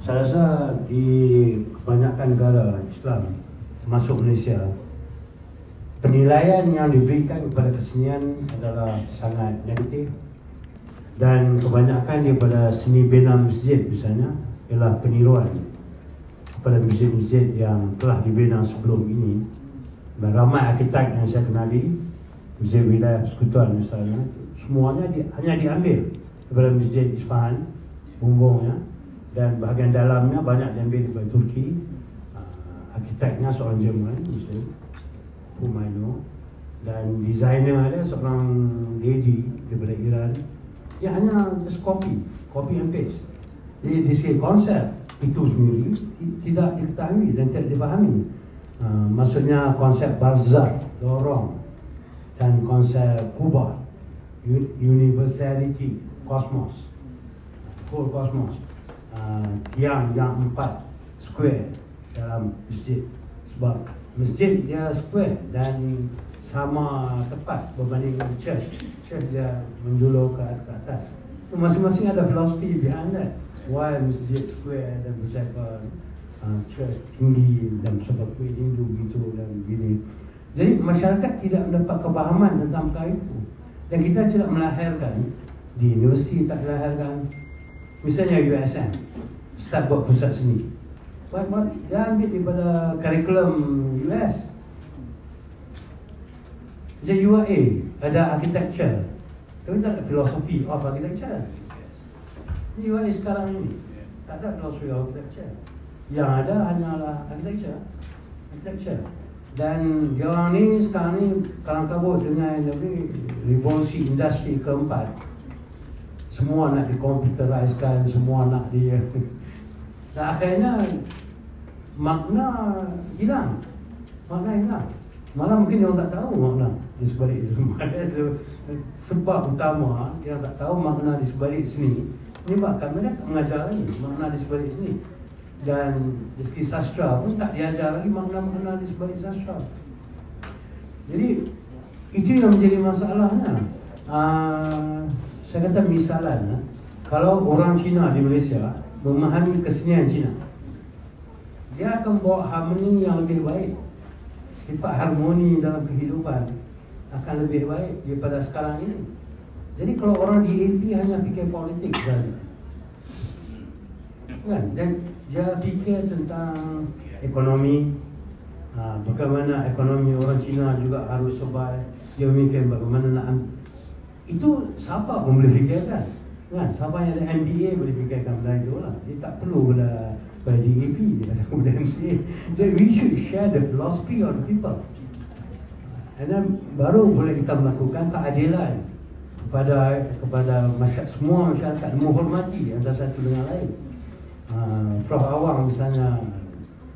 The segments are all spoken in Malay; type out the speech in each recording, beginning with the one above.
Saya rasa di kebanyakan negara Islam, termasuk Malaysia, penilaian yang diberikan kepada kesenian adalah sangat negatif, dan kebanyakan daripada seni bina masjid misalnya ialah peniruan kepada masjid-masjid yang telah dibina sebelum ini. Dan ramai arkitek yang saya kenali, Masjid Wilayah Persekutuan misalnya, semuanya hanya diambil daripada Masjid Isfahan, bumbungnya, dan bahagian dalamnya banyak diambil daripada Turki. Arkiteknya seorang Jerman, Muslim, Humayno, dan designer dia seorang lady daripada Iran. Dia hanya just copy and paste. Jadi di segi konsep itu sendiri tidak diketahui dan tidak dipahami. Maksudnya konsep barzakh, lorong, dan konsep kubah, universality, kosmos, full kosmos, tiang yang 4 square dalam masjid. Sebab masjid dia square dan sama tepat berbanding dengan church. Church dia menjulur ke atas. So, masing-masing ada filosofi behind that. Why masjid square dan bersama church tinggi dan sebab Hindu gitu dan begini. Jadi masyarakat tidak mendapat kepahaman tentang perkara itu. Dan kita tidak melahirkan di universiti, tak melahirkan. Misalnya USM start buat pusat seni. Dia ambil daripada kurikulum US. Macam UAA ada architecture, tapi tak ada filosofi of architecture. Ini UAA sekarang ini tak ada filosofi of architecture. Yang ada hanyalah architecture. Dan orang ni sekarang ni kalang kabut dengan revolusi industri keempat. Semua nak dikomputeriskan, semua nak dan akhirnya makna hilang. Malah mungkin orang tak tahu makna di sebalik itu. Sebab utama yang tak tahu makna di sebalik seni. Menyebabkan mereka tak mengajar lagi makna di sebalik seni. Dan dari segi sastra pun tak diajar lagi makna-makna di sebalik sastra. Jadi itu yang menjadi masalahnya. Saya kata misalan, kalau orang Cina di Malaysia memahami kesenian Cina, dia akan bawa harmoni yang lebih baik. Sifat harmoni dalam kehidupan akan lebih baik daripada sekarang ini. Jadi kalau orang di AP hanya fikir politik saja, kan? Dan dia fikir tentang ekonomi, bagaimana ekonomi orang Cina juga harus survive. Dia mikir bagaimana nak itu siapa pun boleh fikirkan, kan? Siapa yang ada MBA boleh fikirkan benda itu lah. Dia tak perlu pada DAP, dia kata pada MCA. We should share the philosophy of the people, and then baru boleh kita melakukan keadilan kepada semua masyarakat, menghormati antara satu dengan lain. Prof Awang misalnya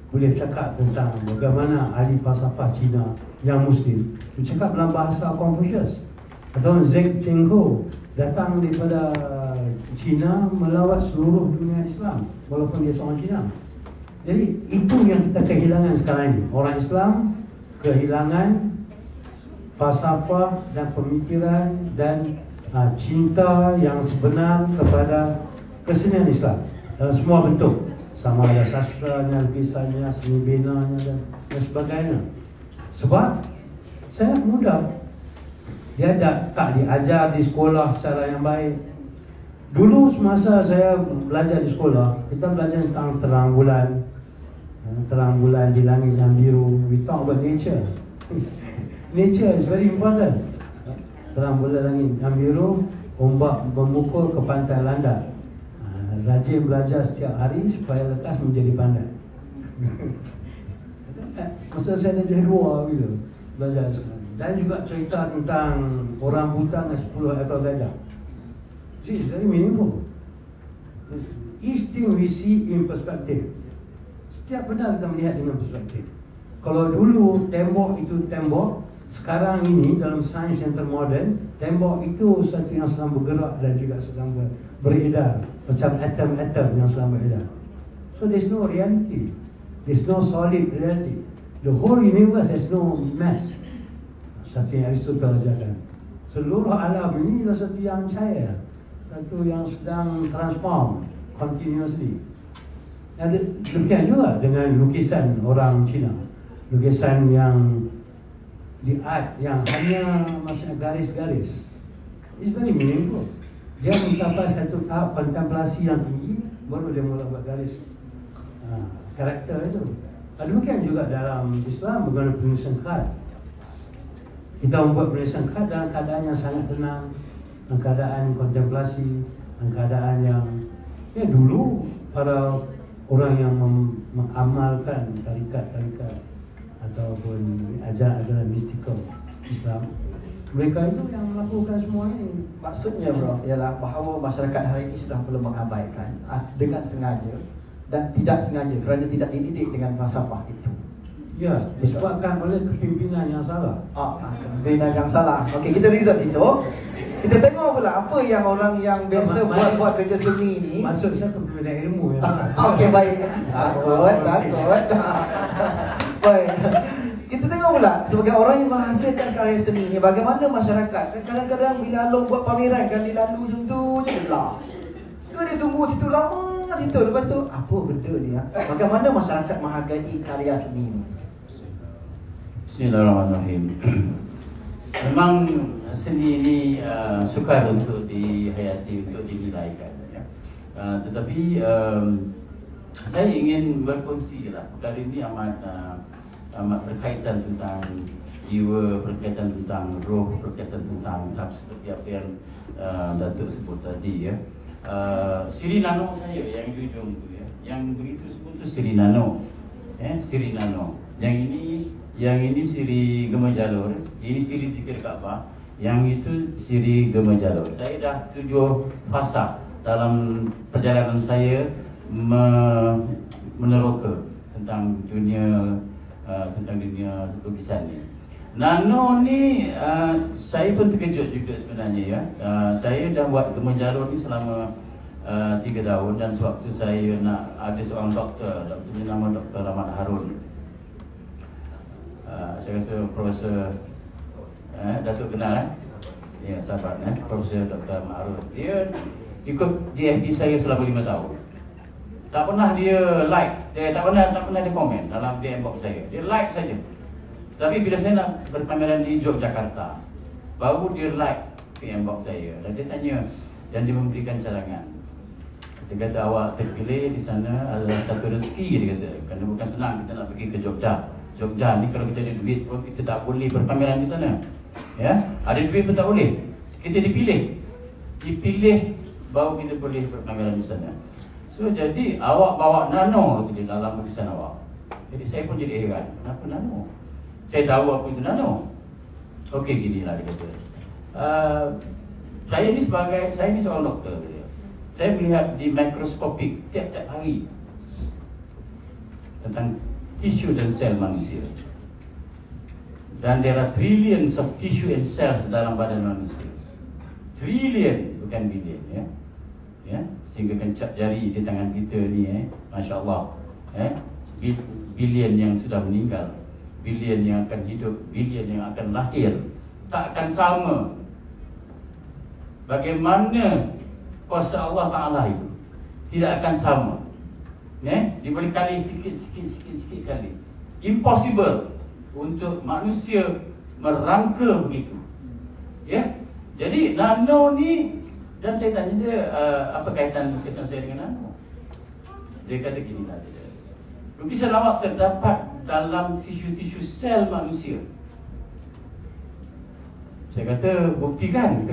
boleh cakap tentang bagaimana ahli falsafah Cina yang Muslim bercakap dalam bahasa Confucius. Atau Zheng Chengho datang daripada Cina melawat seluruh dunia Islam walaupun dia seorang Cina. Jadi itu yang kita kehilangan sekarang ini. Orang Islam kehilangan falsafah dan pemikiran dan cinta yang sebenar kepada kesenian Islam dalam semua bentuk, sama ada sastranya, lukisannya, seni binanya dan sebagainya. Sebab saya muda, dia tak diajar di sekolah secara yang baik. Dulu semasa saya belajar di sekolah, kita belajar tentang terang bulan di langit yang biru. We talk about nature. Nature is very important. Terang bulan langit yang biru, ombak memukul ke pantai landak. Rajin belajar setiap hari supaya lekas menjadi pandai. Masa saya dah dua gitu belajar sekarang. Dan juga cerita tentang orang buta dan 10 ekor gajah. It's very meaningful. Each thing we see in perspective. Setiap benda kita melihat dengan perspektif. Kalau dulu tembok itu tembok, sekarang ini dalam sains yang termoden, tembok itu satu yang sedang bergerak dan juga sedang beredar, macam atom-atom yang sedang beredar. So there's no reality, there's no solid reality. The whole universe has no mass. Satu yang Aristotle ajarkan. Seluruh alam ini adalah satu yang cair, satu yang sedang transform continuously. Ada demikian juga dengan lukisan orang Cina, lukisan yang di art yang hanya maksudnya garis-garis. It's very meaningful. Dia mencapai satu tahap kontemplasi yang tinggi, baru dia mula buat garis karakter itu. Demikian juga dalam Islam mengenai penulisan khat. Kita membuat penulisan khat dalam keadaan yang sangat tenang, dalam keadaan kontemplasi, dalam keadaan yang dulu para orang yang mengamalkan tarikat-tarikat ataupun ajaran-ajaran mistikal Islam, mereka itu yang melakukan semua ini. Maksudnya bro, ialah bahawa masyarakat hari ini sudah perlu mengabaikan dengan sengaja dan tidak sengaja kerana tidak dididik dengan falsafah itu. Ya, disebabkan oleh kepimpinan yang salah. Kepimpinan yang salah. Okey, kita research situ. Kita tengok pula apa yang orang yang biasa buat kerja seni ni. Maksud saya kepimpinan ilmu yang salah. Okey, baik. Takut. Baik. Kita tengok pula sebagai orang yang menghasilkan karya seni ni, bagaimana masyarakat kadang-kadang bila Along buat pameran kan dia lalu macam tu je lah. Dia tunggu situ lama situ, lepas tu apa benda ni Bagaimana masyarakat menghargai karya seni ni? Bismillahirrahmanirrahim. Memang seni ini sukar untuk dihayati, untuk dinilaikan ya. Tetapi saya ingin berkongsi lah. Perkara ini amat berkaitan tentang jiwa, berkaitan tentang roh, berkaitan tentang seperti apa yang Datuk sebut tadi ya. Siri nano saya yang di ujung tu ya, yang begitu sebut tu siri nano, siri nano. Yang ini siri Gema Jalur, ini siri Zikir Kaabah, yang itu siri Gema Jalur. Saya dah 7 fasa dalam perjalanan saya meneroka tentang dunia lukisan ni. Nano ni saya pun terkejut juga sebenarnya ya. Saya dah buat Gema Jalur ni selama 3 tahun, dan sewaktu saya nak ada seorang doktor nama Dr. Rahmat Harun. Saya rasa Profesor Datuk kenal ya, sahabat Profesor Dr. Harun. Dia ikut DFD saya selama 5 tahun. Tak pernah dia like, dia tak pernah dia komen dalam DM box saya. Dia like saja. Tapi bila saya nak berpameran di Yogyakarta, baru dia like DM box saya. Dan dia tanya, dan dia memberikan cadangan. Dia kata awak terpilih di sana adalah satu rezeki, dia kata. Kerana bukan senang kita nak pergi ke Jogja. Jogja ni kalau kita ada duit pun kita tak boleh berpameran di sana. Ya, ada duit pun tak boleh. Kita dipilih baru kita boleh berpameran di sana. So jadi awak bawa nano di dalam lukisan awak. Jadi saya pun jadi heran, kenapa nano? Saya tahu apa itu nano. Okey, ginilah dia kata. Saya ni seorang doktor. Saya melihat di mikroskopik tiap-tiap hari tentang tissue dan sel manusia. Dan there are trillions of tissue and cells dalam badan manusia. Trillion, bukan billion ya. Ya, sehingga kan cap jari di tangan kita ni masya-Allah. Billion yang sudah meninggal, billion yang akan hidup, billion yang akan lahir, tak akan sama. Bagaimana kuasa Allah Ta'ala itu tidak akan sama. Diberi kali sikit kali. Impossible untuk manusia merangka begitu. Ya. Jadi nano ni, dan saya tanya dia apa kaitan lukisan saya dengan nano. Dia kata gini lah, lukisan awak terdapat dalam tisu-tisu sel manusia. Saya kata buktikan.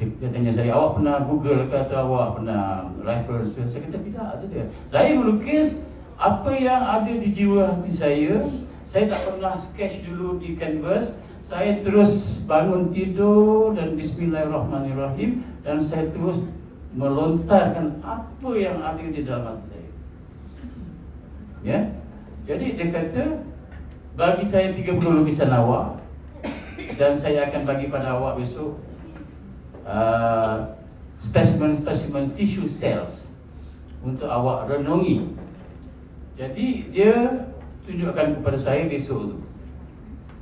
Dia tanya saya, awak pernah Google ke atau awak pernah refer? Saya kata tidak, ada dia. Saya melukis apa yang ada di jiwa hati saya. Saya tak pernah sketch dulu di canvas. Saya terus bangun tidur dan bismillahirrahmanirrahim, dan saya terus melontarkan apa yang ada di dalam hati saya. Ya. Jadi dia kata, bagi saya 30 lukisan awak, dan saya akan bagi pada awak besok spesimen tissue cells untuk awak renungi. Jadi dia tunjukkan kepada saya besok tu,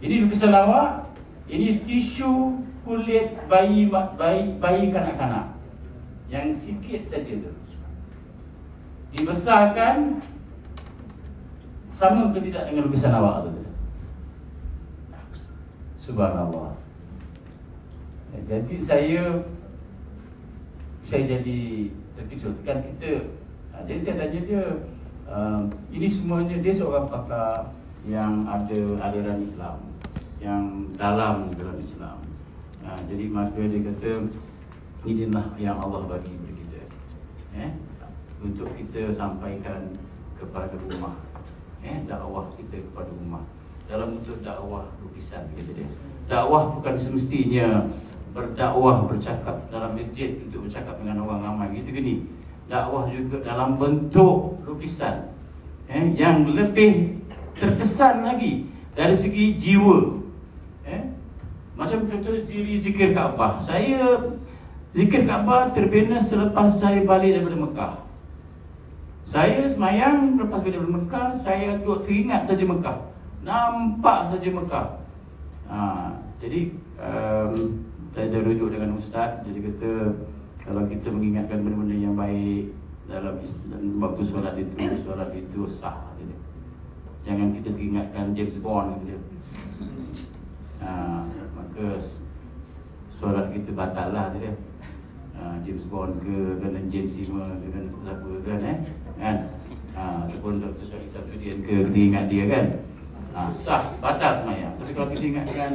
ini lukisan awak, ini tisu kulit bayi kanak-kanak yang sikit saja tu. dibesarkan sama ke tidak dengan lukisan awak tu? Subhanallah. Jadi saya jadi terkejut kan kita. Jadi saya tanya dia, ini semuanya dia seorang pakar yang ada aliran Islam, yang dalam dalam Islam. Jadi maka dia kata inilah yang Allah bagi kepada kita, untuk kita sampaikan kepada rumah, dakwah kita kepada rumah dalam bentuk dakwah lukisan, kata dia. Dakwah bukan semestinya berdakwah bercakap dalam masjid untuk bercakap dengan orang ramai gitu gini. Dakwah juga dalam bentuk lukisan, yang lebih terkesan lagi dari segi jiwa. Macam contoh diri zikir Kaabah. Saya zikir Kaabah terbina selepas saya balik daripada Mekah. Saya semayang lepas balik daripada Mekah, saya duduk teringat saja Mekah, nampak saja Mekah. Jadi saya dah rujuk dengan Ustaz. Jadi kata kalau kita mengingatkan benda-benda yang baik dalam Islam, waktu solat itu sah. Gitu. Jangan kita teringatkan James Bond gitu. Maka solat kita batal lah dia. James Bond ke dengan James Sima ke dengan siapa kan ataupun Dr. Syarif Sabzuddin ke teringat dia kan, sah, batal semayang. Tapi kalau kita ingatkan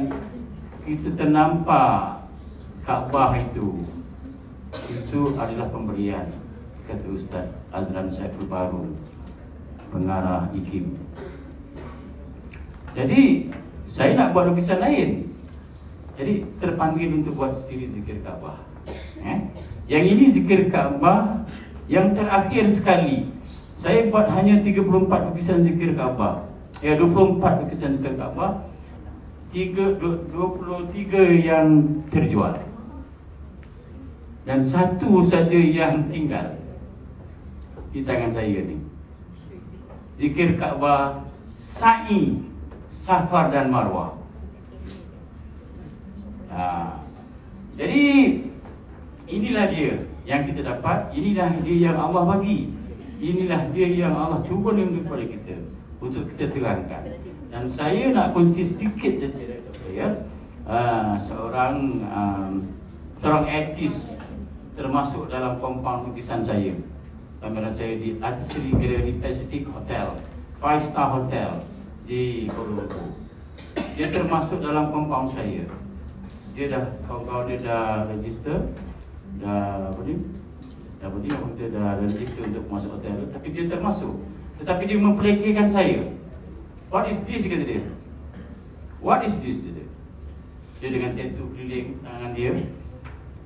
kita ternampak Kaabah itu adalah pemberian, kata Ustaz Azlan Syaiful Baru, pengarah IKIM. Jadi saya nak buat lukisan lain. Jadi terpanggil untuk buat siri zikir Kaabah. Yang ini zikir Kaabah yang terakhir sekali. Saya buat hanya 34 lukisan zikir Kaabah. 24 lukisan zikir Kaabah. 23 yang terjual. Dan satu saja yang tinggal di tangan saya ni. Zikir Kaabah, Sa'i, Safar dan Marwah. Jadi inilah dia yang kita dapat. Inilah dia yang Allah bagi. Inilah dia yang Allah cuba memberi kepada kita untuk kita terangkan. Dan saya nak kongsi sedikit saja daripada saya. Seorang etis termasuk dalam kompaun lukisan saya. Kamera saya di Artistry Gallery Pacific Hotel, 5-star hotel di Kuala Lumpur. Dia termasuk dalam kompaun saya. Dia dah kawan-kawan dia dah register, dah register untuk masuk hotel, tapi dia termasuk. Tetapi dia mempelekehkan saya. What is this, kata dia. What is this, kata dia. Dia dengan tattoo keliling tangan dia.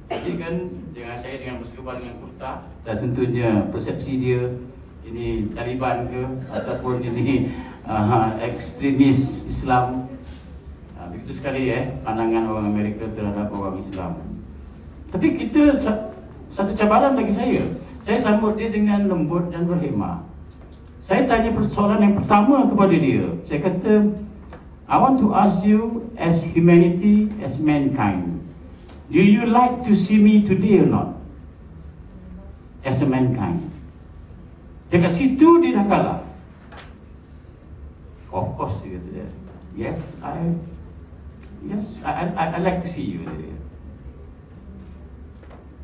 Jadi kan dengan saya dengan berserban dengan kurta, dan tentunya persepsi dia ini Taliban ke ataupun ini ekstremis Islam. Begitu sekali pandangan orang Amerika terhadap orang Islam. Tapi kita satu cabaran bagi saya sambut dia dengan lembut dan berhemah. Saya tanya persoalan yang pertama kepada dia. Saya kata, I want to ask you as humanity, as mankind, do you like to see me today or not? As a mankind. Dekat situ dia dah kalah. Of course, dia kata dia. Yes, I like to see you.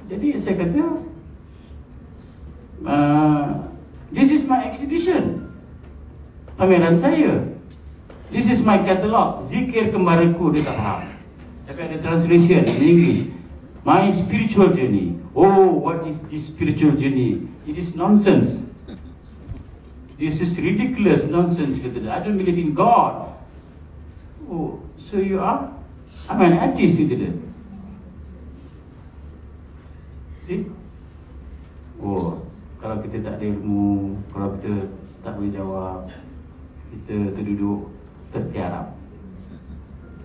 Jadi saya kata, this is my exhibition, pameran saya. This is my catalog, zikir kembaraku, dia tak faham. Tapi ada translation in English. My spiritual journey. Oh, what is this spiritual journey? It is nonsense. This is ridiculous nonsense. I don't believe in God. Oh, so you are? I'm an atheist. See? Oh, kalau kita tak ada ilmu, kalau kita tak boleh jawab, kita terduduk tertiarap.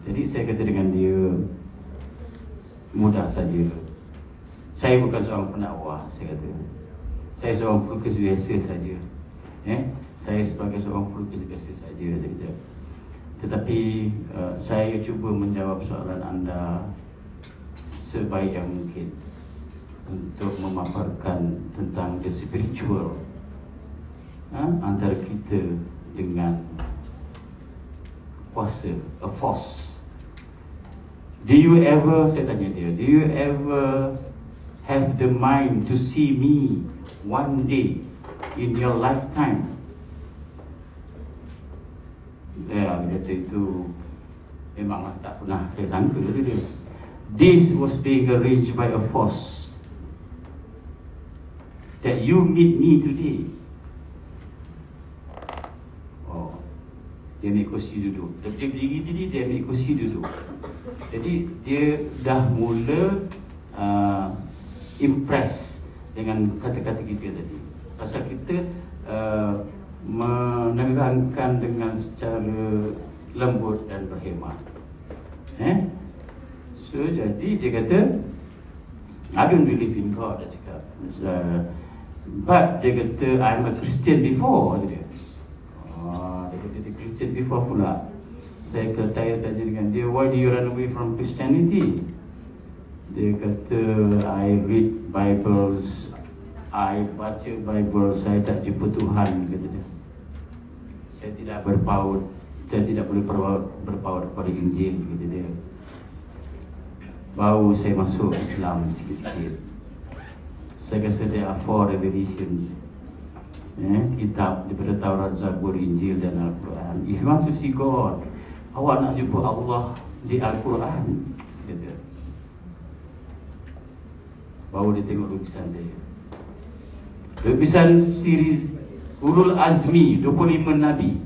Jadi saya kata dengan dia, mudah saja. Saya bukan seorang pendakwah, saya kata. Saya seorang pelukis biasa saja. Saya sebagai seorang pelukis biasa saja, saya kata. Tetapi saya cuba menjawab soalan anda sebaik yang mungkin untuk memaparkan tentang the spiritual antara kita dengan kuasa, a force. Do you ever, saya tanya dia, do you ever have the mind to see me one day in your lifetime? Ya, dia kata itu memang tak pernah saya sangka dia. This was being arranged by a force that you meet me today. Oh, dia ambil kursi duduk. Dia berdiri tadi, dia ambil kursi duduk. Jadi dia dah mula impress dengan kata-kata kita tadi. Pasal kita menerangkan dengan secara lembut dan berhemah. So jadi dia kata, I don't believe in God, dia cakap. But dia kata, I'm a Christian before, dia. Dia kata dia Christian before pula. Saya tanya saja dengan dia, why do you run away from Christianity? Dia kata, I read Bibles, I baca Bible, saya tak jumpa Tuhan, kata dia. Saya tidak berpaut, saya tidak boleh berpaut kepada Injil, kata dia. Baru saya masuk Islam sikit-sikit. Saya rasa there are 4 revelations, kitab daripada Taurat, Zabur, Injil dan Al-Quran. If you want to see God, awak nak jumpa Allah di Al-Quran, kata. Baru dia tengok lukisan saya. Lukisan series Ulul Azmi, 25 Nabi,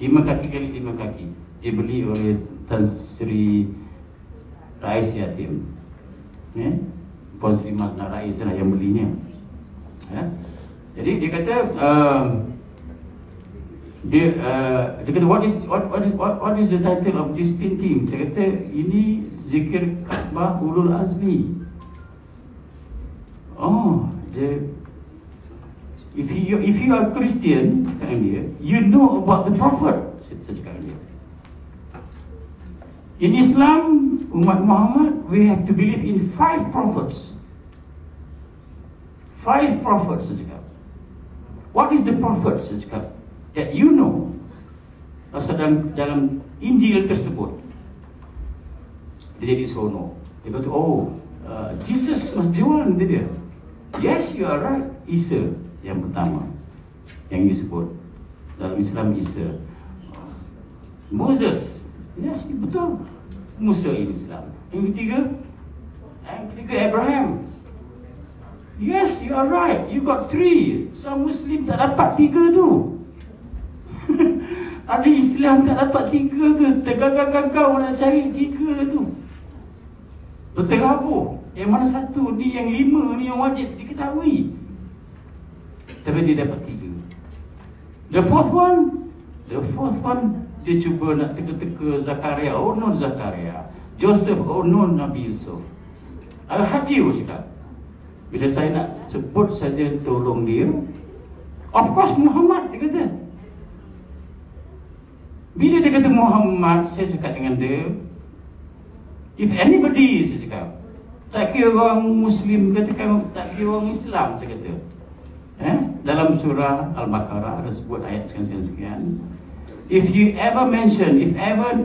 5 kaki kali 5 kaki. Dibeli oleh Tan Sri Rais Yatim, Puan Sri Madna Rais lah yang belinya. Jadi dia kata, dia kata, what is the title of this painting? Saya kata, ini Zikir Kaabah Ulul Azmi. Oh, if you are Christian, you know about the Prophet. Saya cakap dia. In Islam, umat Muhammad, we have to believe in 5 prophets. 5 prophets, saya cakap. What is the prophet, saya cakap, that you know? Dalam Injil tersebut. Dia jadi seronok. Dia kata, Jesus must be one, dia. Yes, you are right. Isa yang pertama yang disebut dalam Islam, Isa. Moses, yes, betul, Musa in Islam. Yang ketiga Abraham. Yes, you are right. You got 3. Some Muslim tak dapat 3 tu. Ada Islam tak dapat 3 tu. Tergagau-gagau nak cari 3 tu. Berterabur. Yang mana satu ni, yang 5 ni yang wajib diketahui. Tapi dia dapat 3. The fourth one dia cuba nak teka-teka Zakaria. Oh, non Zakaria. Joseph, oh, non Nabi Yusuf. I'll help you, cakap. Bila saya nak sebut saja tolong dia. Of course Muhammad, dia kata. Bila dia kata Muhammad, saya cakap dengan dia, if anybody, saya cakap, tak kira orang Muslim, katakan tak kira orang Islam, saya kata. Dalam surah Al-Baqarah ada sebut ayat sekian-sekian. If you ever mention, if ever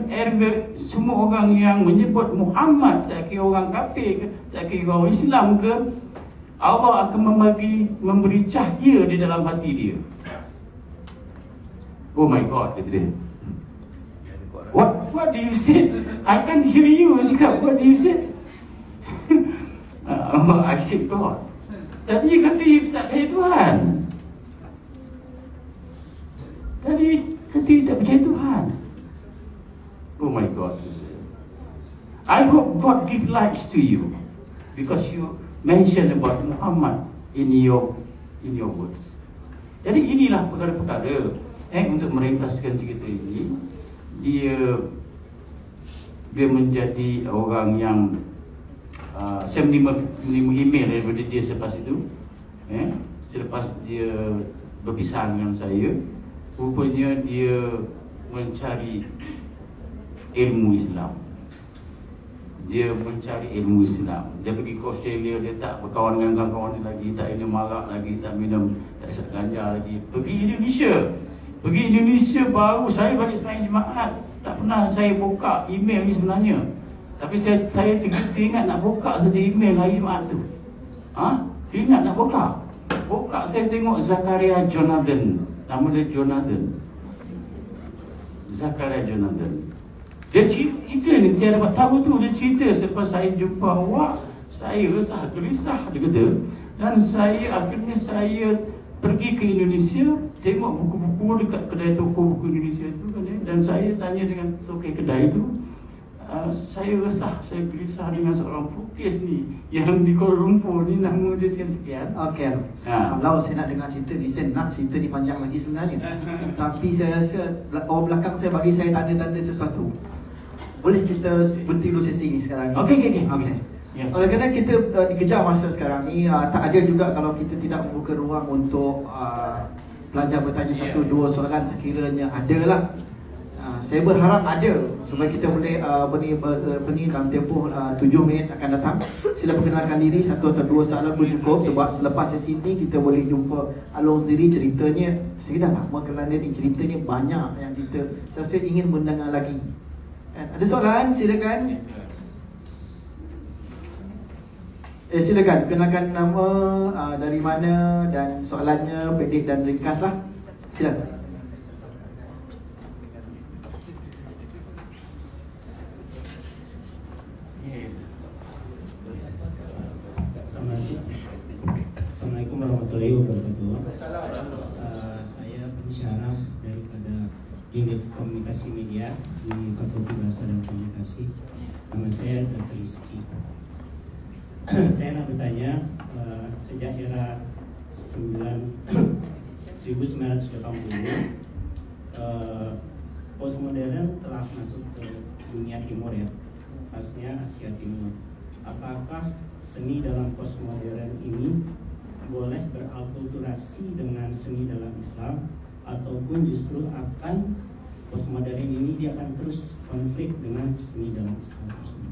semua orang yang menyebut Muhammad, tak kira orang kafir ke, tak kira orang Islam ke, Allah akan memberi cahaya di dalam hati dia. Oh my God, kata dia. What do you say? I can't hear you, cakap. What do you say? I said God. Tadi kata you tak percaya Tuhan. Tadi kata you tak percaya Tuhan. Oh my God. I hope God give lights to you because you mention about Muhammad in your words. Jadi inilah perkara-perkara untuk meringkaskan cerita ini. Dia menjadi orang yang saya menerima email daripada dia selepas itu. Selepas dia berpisah dengan saya, rupanya dia mencari ilmu Islam. dia mencari ilmu Islam. Dia pergi ke Australia, dia tak berkawan dengan kawan-kawan dia lagi, tak minum marak lagi, tak minum, tak isap ganja lagi. Pergi Indonesia baru saya balik sembahyang Jumaat. Tak pernah saya buka email ni sebenarnya. Tapi saya teringat nak buka saja email hari Jumaat tu. Teringat nak buka. Saya tengok Zakaria Jonathan. Nama dia Jonathan. Zakaria Jonathan. Dia cerita, itu yang saya dapat tahu tu. Dia cerita selepas saya jumpa awak, saya resah, gelisah, dia kata. Dan akhirnya saya pergi ke Indonesia, tengok buku-buku dekat kedai toko buku Indonesia tu kan, dan saya tanya dengan toko kedai tu, saya resah, saya gelisah dengan seorang putih ni yang di Kuala Lumpur ni, nama dia sekian-sekian. Okey. Kalau saya nak dengar cerita ni, saya nak cerita ni panjang lagi sebenarnya. Tapi saya rasa orang belakang saya bagi saya tanda-tanda sesuatu. Boleh kita berhenti dulu sesi ni sekarang ni? Okey. Ya. Oleh kerana kita dikejar masa sekarang ni, tak ada juga kalau kita tidak membuka ruang untuk pelajar bertanya satu dua soalan sekiranya ada lah. Saya berharap ada supaya kita boleh berni dalam tempoh 7 minit akan datang. Sila perkenalkan diri, satu atau dua soalan pun cukup. Sebab selepas sesi ni kita boleh jumpa Along sendiri, ceritanya saya dah lama kenal dia ni, ceritanya banyak yang kita saya ingin mendengar lagi. Ada soalan? Silakan. Silakan, kenalkan nama, dari mana dan soalannya pendek dan ringkas lah. Silakan. Assalamualaikum warahmatullahi wabarakatuh. Saya pensyarah daripada Unit Komunikasi Media di Fakultas Bahasa dan Komunikasi. Nama saya Dr. Rizky. Saya nak bertanya, sejak era 1980, postmodern telah masuk ke dunia timur ya, khasnya Asia Timur. Apakah seni dalam postmodern ini boleh berakulturasi dengan seni dalam Islam, ataupun justru akan postmodern ini dia akan terus konflik dengan seni dalam Islam tersebut?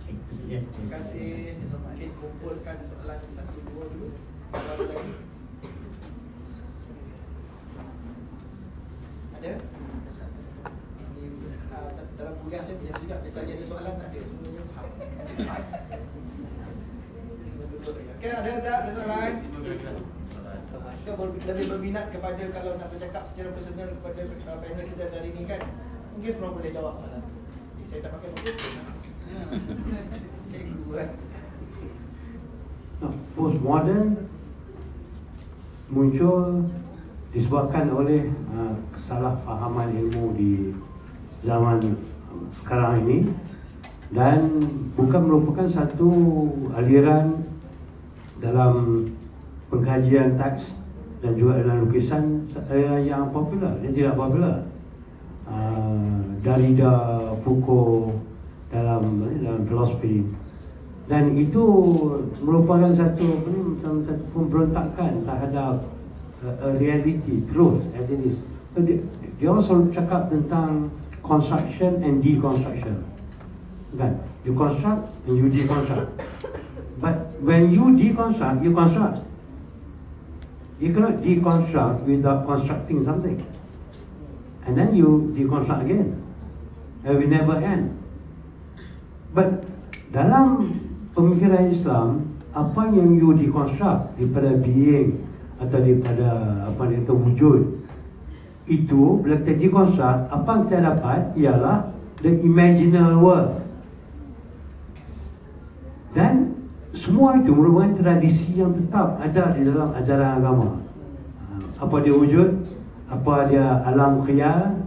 Itu saja. Terima kasih. Mungkin kumpulkan soalan satu dua dulu. Ada lagi? Ada? Ini dalam kuliah saya punya juga. Pesta lagi ada soalan tak ada? Semuanya faham. Okey, ada soalan? Kita lebih berminat kepada, kalau nak bercakap secara personal kepada panel kita dari ini kan, mungkin Prof boleh jawab soalan. Saya tak pakai mikrofon. Cikgu kan. Postmodern muncul disebabkan oleh kesalahfahaman ilmu di zaman sekarang ini, dan bukan merupakan satu aliran dalam pengkajian teks dan juga dalam lukisan yang popular. Dia tidak popular. Derrida, Foucault dalam filosofi, dan itu merupakan satu pemberontakan terhadap reality, truth as it is. So dia also cakap tentang construction and deconstruction, kan? You construct and you deconstruct. But when you deconstruct, you construct. You cannot deconstruct without constructing something, and then you deconstruct again. It will never end. But dalam pemikiran Islam, apa yang you deconstruct daripada being atau daripada apa yang kita wujud, itu bila kita deconstruct, apa yang kita dapat ialah the imaginal world. Dan semua itu merupakan tradisi yang tetap ada di dalam ajaran agama. Apa dia wujud, apa dia alam khayal,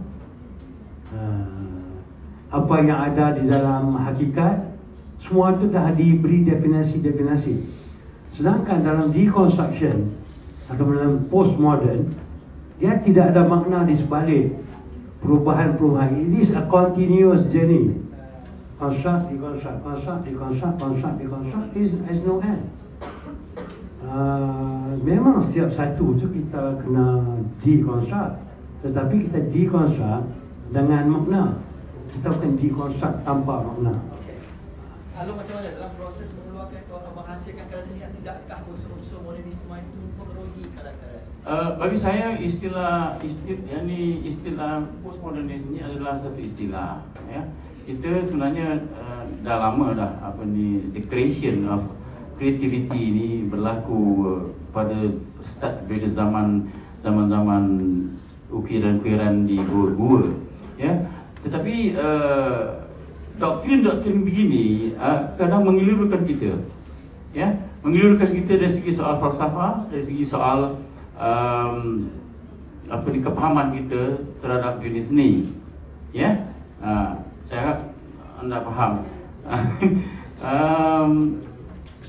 apa yang ada di dalam hakikat, semua itu dah diberi definisi-definisi. Sedangkan dalam deconstruction atau dalam postmodern, dia tidak ada makna di sebalik perubahan-perubahan. It is a continuous journey. Construct, deconstruct, construct, deconstruct, construct, deconstruct, is no end. Memang setiap satu tu kita kena deconstruct, tetapi kita deconstruct dengan makna. Kita bukan deconstruct tanpa makna. Lalu macam mana dalam proses mengeluarkan atau menghasilkan karya seni, tidakkah unsur-unsur modernisme itu mempengaruhi karya-karya? Bagi saya istilah postmodernisme ini adalah satu istilah, ya. Kita sebenarnya dah lama dah the creation of creativity ini berlaku pada start dari zaman ukiran-ukiran di gua-gua, ya. Tetapi doktrin-doktrin begini kadang mengelirukan kita, ya, mengelirukan kita dari segi soal falsafah, dari segi soal kepahaman kita terhadap dunia seni, ya. Saya harap anda faham.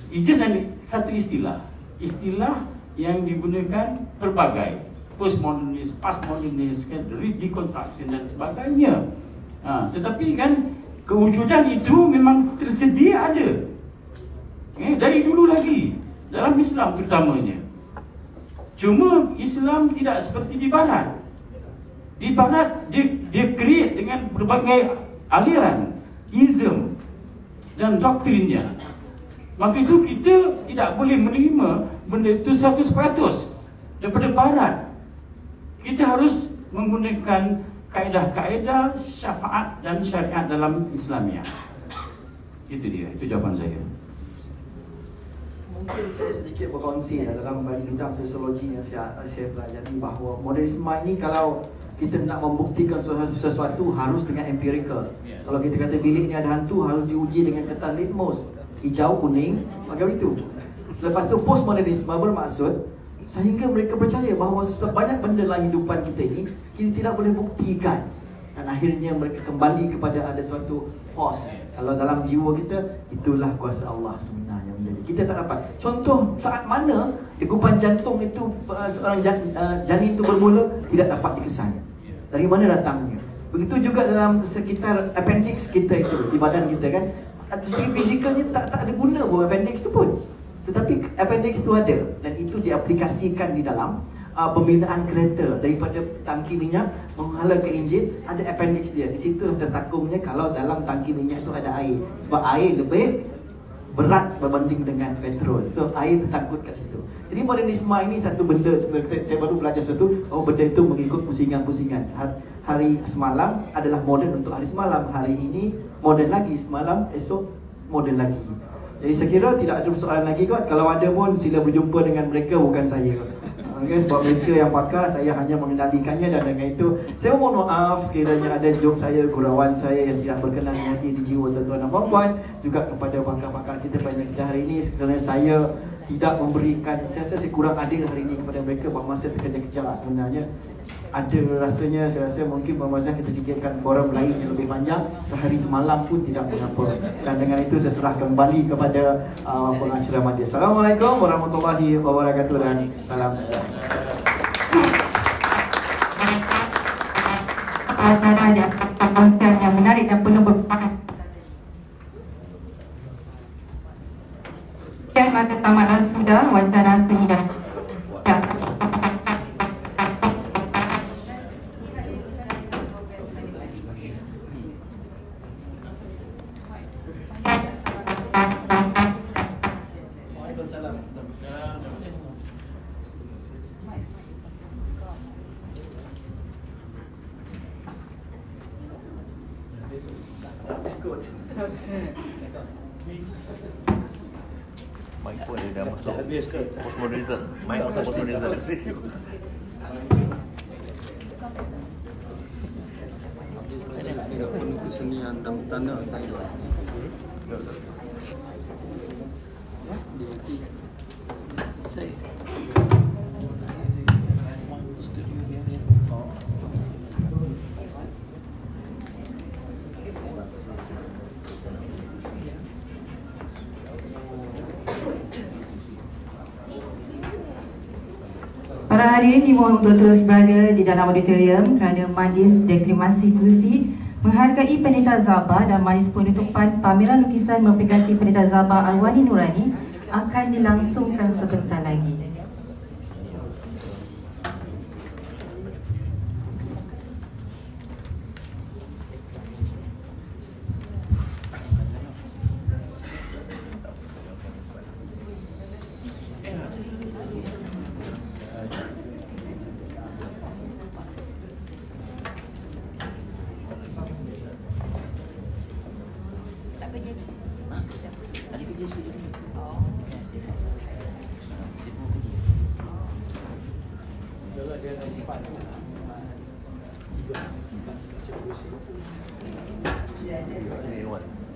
Itu satu istilah yang digunakan berbagai postmodernis, postmodernis, deconstruction dan sebagainya. Tetapi kan kewujudan itu memang tersedia ada, dari dulu lagi dalam Islam terutamanya. Cuma Islam tidak seperti di Barat. Di Barat dia create dengan berbagai aliran, ism dan doktrinnya. Maka itu kita tidak boleh menerima benda itu 100% daripada Barat. Kita harus menggunakan kaedah-kaedah syafaat dan syariat dalam Islamiah. Itu dia, itu jawapan saya. Mungkin saya sedikit berkongsi dalam bidang sosiologi yang saya pelajari, bahawa modernisme ini kalau kita nak membuktikan sesuatu harus dengan empirical. Kalau kita kata bilik ni ada hantu, harus diuji dengan kertas litmus, hijau, kuning, macam itu. Lepas tu postmodernisme bermaksud sehingga mereka percaya bahawa sebanyak benda dalam hidupan kita ini kita tidak boleh buktikan, dan akhirnya mereka kembali kepada ada suatu force. Kalau dalam jiwa kita, itulah kuasa Allah sebenarnya menjadi. Kita tak dapat. Contoh saat mana degupan jantung itu seorang janin itu bermula tidak dapat dikesan. Dari mana datangnya? Begitu juga dalam sekitar appendix kita itu, di badan kita kan, dari segi fizikalnya tak ada guna pun appendix itu pun. Tetapi appendix itu ada, dan itu diaplikasikan di dalam pembinaan kereta. Daripada tangki minyak menghala ke enjin, ada appendix dia. Di situ tertakumnya kalau dalam tangki minyak itu ada air. Sebab air lebih berat berbanding dengan petrol, so air tersangkut kat situ. Jadi modernisme ini satu benda, sebenarnya saya baru belajar sesuatu, benda itu mengikut pusingan-pusingan. Hari semalam adalah moden untuk hari semalam, hari ini moden lagi, semalam esok moden lagi. Jadi saya kira tidak ada persoalan lagi kot. Kalau ada pun sila berjumpa dengan mereka, bukan saya. Sebab mereka yang pakar, saya hanya mengendalikannya. Dan dengan itu saya mohon maaf sekiranya ada jok saya, gurauan saya yang tidak berkenan di jiwa tuan-tuan dan puan-puan, juga kepada pakar-pakar kita pada kita hari ini. Sekiranya saya tidak memberikan, saya rasa saya kurang adil hari ini kepada mereka, bahawa masa terkejar-kejar sebenarnya. Ada rasanya, saya rasa mungkin masa kita fikirkan forum lain yang lebih panjang, sehari semalam pun tidak mengapa. Dan dengan itu saya serah kembali kepada pengacara majlis. Assalamualaikum warahmatullahi wabarakatuh dan salam sejahtera. Ada konser yang menarik dan penuh berfaedah. Sekian maka tamatlah sudah wawancara seni dan Mike pun dia dah masuk postmodernism. Mike masuk postmodernism. Ada pun kesenian tanda saya para hadirin dimohon untuk terus berada di dalam auditorium kerana majlis deklimasi kursi menghargai Pendeta Zaba dan majlis penutupan pameran lukisan memperingati Pendeta Zaba Alwani Nurani akan dilangsungkan sebentar lagi.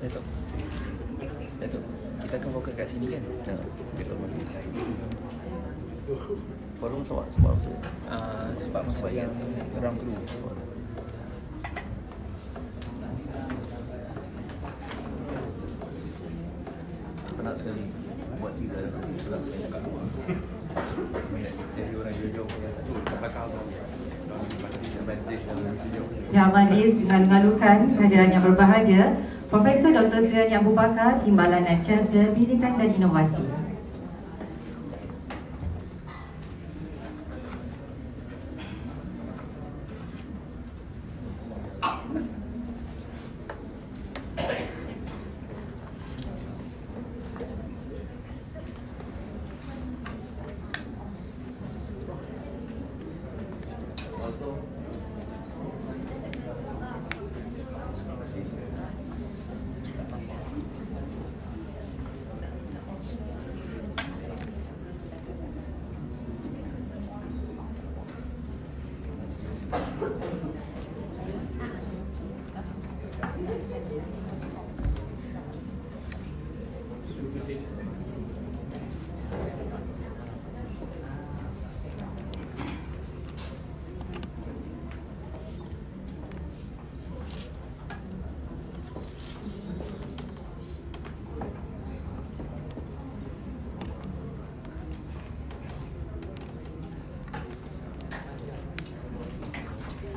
Datuk, kita akan fokus kat sini kan? Ya, kita masih. Forum sebab Sebab masa yang orang kru. penat sekali buat tiga surat saya kat luar. Jadi orang jauh-jauh tu kat belakang tu. Yang Majlis mengalu-alukan kehadiran yang berbahagia Profesor Dr. Suryani Abu Bakar, Timbalan Naib Chancellor Pendidikan dan Inovasi.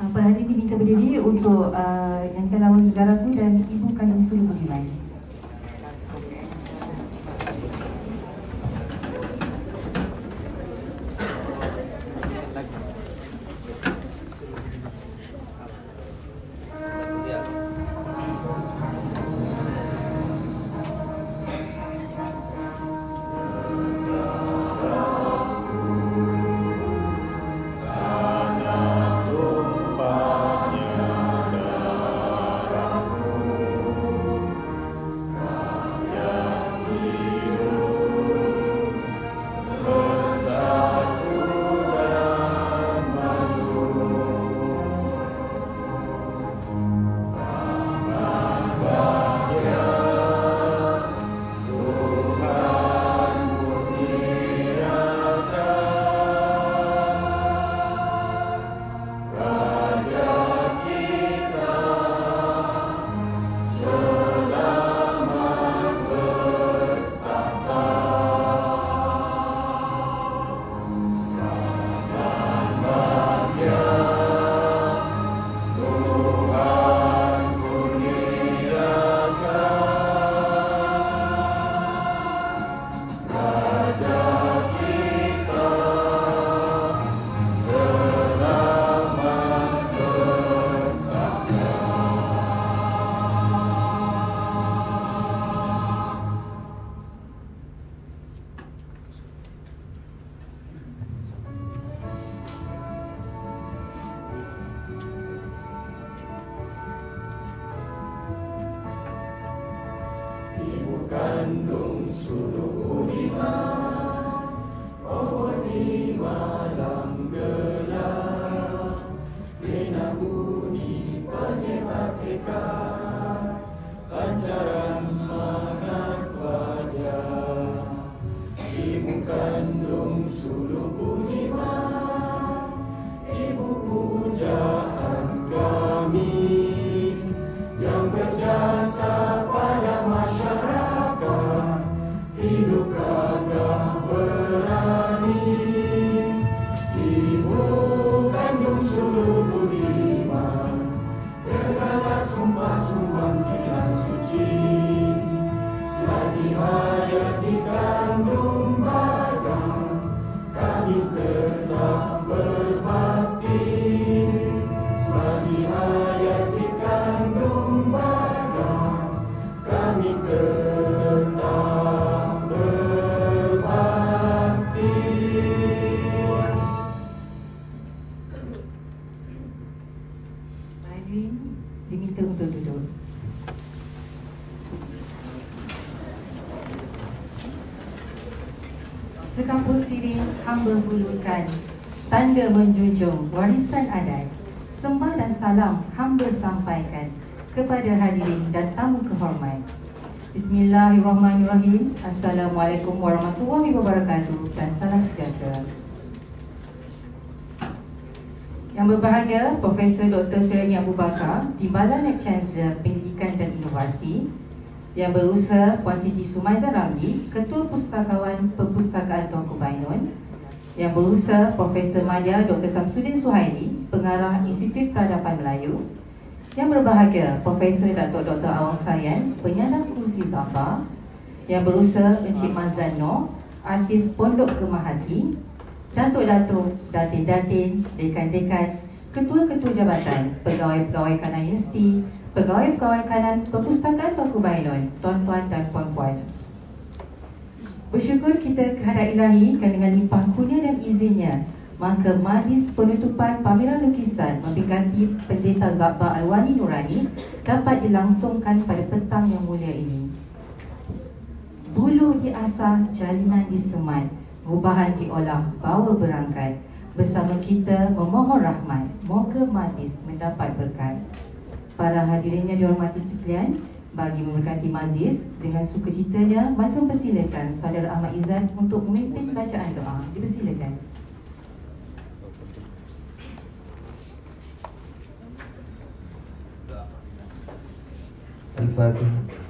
Pada hari ini minta berdiri untuk yang lawan negaraku dan Ibu Kandung Sulu Budiman. Kandung Sulu Budiman, oh di malam gelap, bina budi penyebat tekad, pancaran semangat wajah. Ibu kandung Sulu Budiman, ibu pujaan kami yang berjasa pada masyarakat, hidup gagah berani. Ibu kandung Sulu Budiman, dengarlah sumpah sumbangsian suci, selagi hayat di kandung badan, kami tetap berbakti. Selagi hayat di kandung badan, kami tetap berbakti. Hadirin diminta untuk duduk. Sekampus sirih hamba hulurkan tanda menjunjung warisan adat. Sembah dan salam hamba sampaikan kepada hadirin dan tamu kehormat. Bismillahirrahmanirrahim. Assalamualaikum warahmatullahi wabarakatuh dan salam sejahtera. Yang berbahagia Profesor Dr. Suryani Abu Bakar, Timbalan Lab Chancellor Pendidikan dan Inovasi. Yang berusaha Puan Siti Sumaiza Ramli, Ketua Pustakawan Perpustakaan Tuanku Bainun. Yang berusaha Profesor Madya Dr. Samsudin Suhaili, Pengarah Institut Peradaban Melayu. Yang berbahagia Profesor Datuk Dr. Awang Sayan, Penyandang Kursi Zabah. Yang berusaha Encik Mazlan Noor, Artis Pondok Kemahati. Datuk-datuk, datin-datin, dekan-dekan, ketua-ketua jabatan, pegawai-pegawai kanan universiti, pegawai-pegawai kanan Perpustakaan Tuanku Bainun, tuan-tuan dan puan-puan. Bersyukur kita kehadrat ilahi kerana dengan limpah kurnia dan izinnya, maka majlis penutupan pameran lukisan memperingati Pendeta Zabbar Alwani Nurani dapat dilangsungkan pada petang yang mulia ini. Bulu diasah, jalinan disemat, gubahan diolah, bawa berangkat. Bersama kita memohon rahmat, moga majlis mendapat berkat. Para hadirin yang dihormati sekalian, bagi memberkati majlis dengan sukacitanya, majlis mempersilakan Saudara Ahmad Izzat untuk memimpin bacaan doa. Dipersilakan. Al-Fatihah.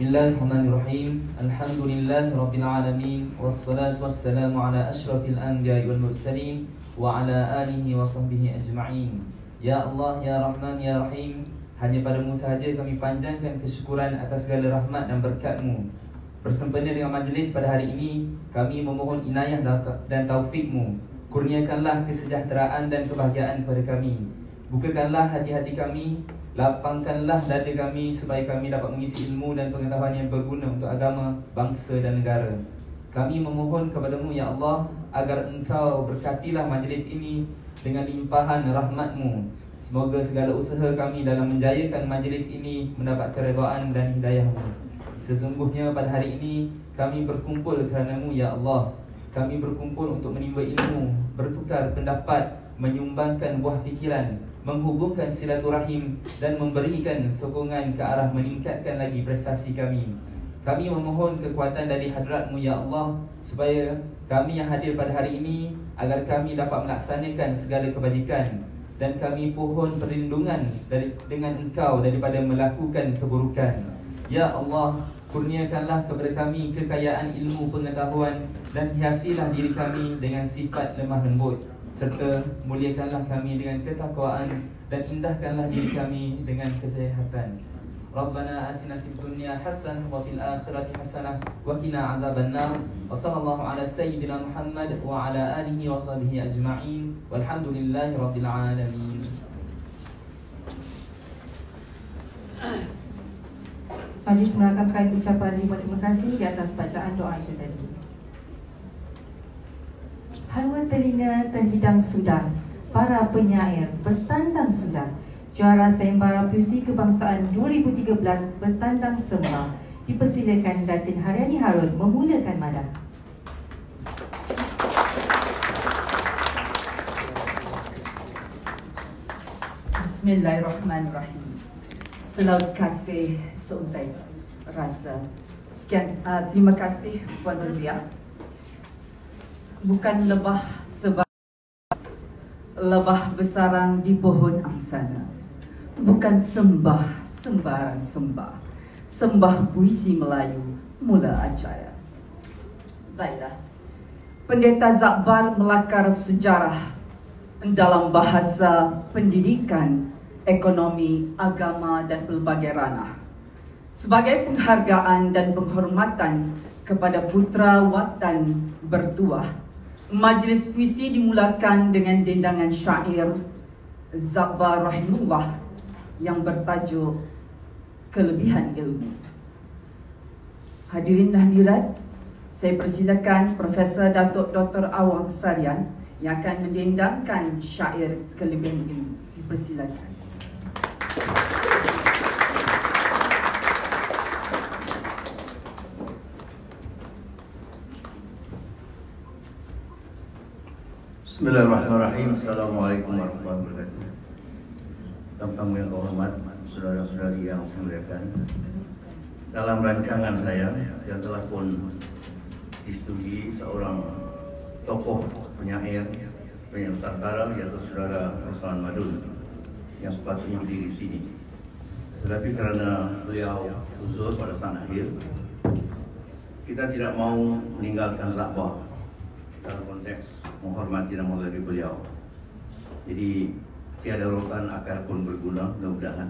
Bismillahirrahmanirrahim. Alhamdulillahirabbil alamin wassalatu wassalamu ala asyrafil anbiya'i wal mursalin wa ala alihi wa sahbihi ajma'in. Ya Allah, ya Rahman, ya Rahim, hanya padamu sahaja kami panjangkan kesyukuran atas segala rahmat dan berkat-Mu. Bersempena dengan majlis pada hari ini, kami memohon inayah dan taufik-Mu. Kurniakanlah kesejahteraan dan kebahagiaan kepada kami. Bukakanlah hati-hati kami, lapangkanlah dada kami supaya kami dapat mengisi ilmu dan pengetahuan yang berguna untuk agama, bangsa dan negara. Kami memohon kepadamu ya Allah agar Engkau berkatilah majlis ini dengan limpahan rahmat-Mu. Semoga segala usaha kami dalam menjayakan majlis ini mendapat keredaan dan hidayah-Mu. Sesungguhnya pada hari ini kami berkumpul kerana-Mu ya Allah. Kami berkumpul untuk menimba ilmu, bertukar pendapat, menyumbangkan buah fikiran, menghubungkan silaturahim dan memberikan sokongan ke arah meningkatkan lagi prestasi kami. Kami memohon kekuatan dari hadrat-Mu ya Allah supaya kami yang hadir pada hari ini agar kami dapat melaksanakan segala kebajikan, dan kami pohon perlindungan dengan Engkau daripada melakukan keburukan. Ya Allah, kurniakanlah kepada kami kekayaan ilmu pengetahuan dan hiasilah diri kami dengan sifat lemah lembut, serta muliakanlah kami dengan ketakwaan dan indahkanlah diri kami dengan kesehatan. Rabbana atina fid dunya hasanah wa fil akhirati hasanah wa qina adzabannar. Wa sallallahu ala sayyidina Muhammad wa ala alihi wa sahbihi ajma'in. Walhamdulillahi rabbil alamin. Majlis merakamkan ucapan terima kasih di atas bacaan doa itu tadi. Halwa telinga terhidang sudah, para penyair bertandang sudah. Juara sayembara puisi kebangsaan 2013 bertandang sembah. Dipersilakan Datin Haryani Harun memulakan madah. Bismillahirrahmanirrahim. Selamat kasih seuntai rasa. Sekian, terima kasih Puan Rozia. Bukan lebah sebab lebah bersarang di pohon angsana. Bukan sembah sembarang sembah. Sembah puisi Melayu mula acara. Baiklah. Pendeta Zabbar melakar sejarah dalam bahasa pendidikan, ekonomi, agama dan pelbagai ranah. Sebagai penghargaan dan penghormatan kepada putra watan bertuah, majlis puisi dimulakan dengan dendangan syair Zabbar Rahimullah yang bertajuk Kelebihan Ilmu. Hadirin dan hadirat, Saya persilakan Profesor Datuk Dr. Awang Sarian yang akan mendendangkan syair kelebihan ini. Dipersilakan. Bismillahirrahmanirrahim. Assalamualaikum warahmatullahi wabarakatuh. Tamu yang hormat, saudara-saudari yang saya muliakan. Dalam rancangan saya yang telah pun disetujui seorang tokoh penyair Nusantara, yaitu saudara Ruslan Madun yang sepatutnya berdiri di sini. Tetapi karena beliau uzur pada saat akhir, kita tidak mau meninggalkan Zabah dalam konteks menghormati dan menghargai beliau. Jadi tiada urutan akar pun berguna, mudah-mudahan.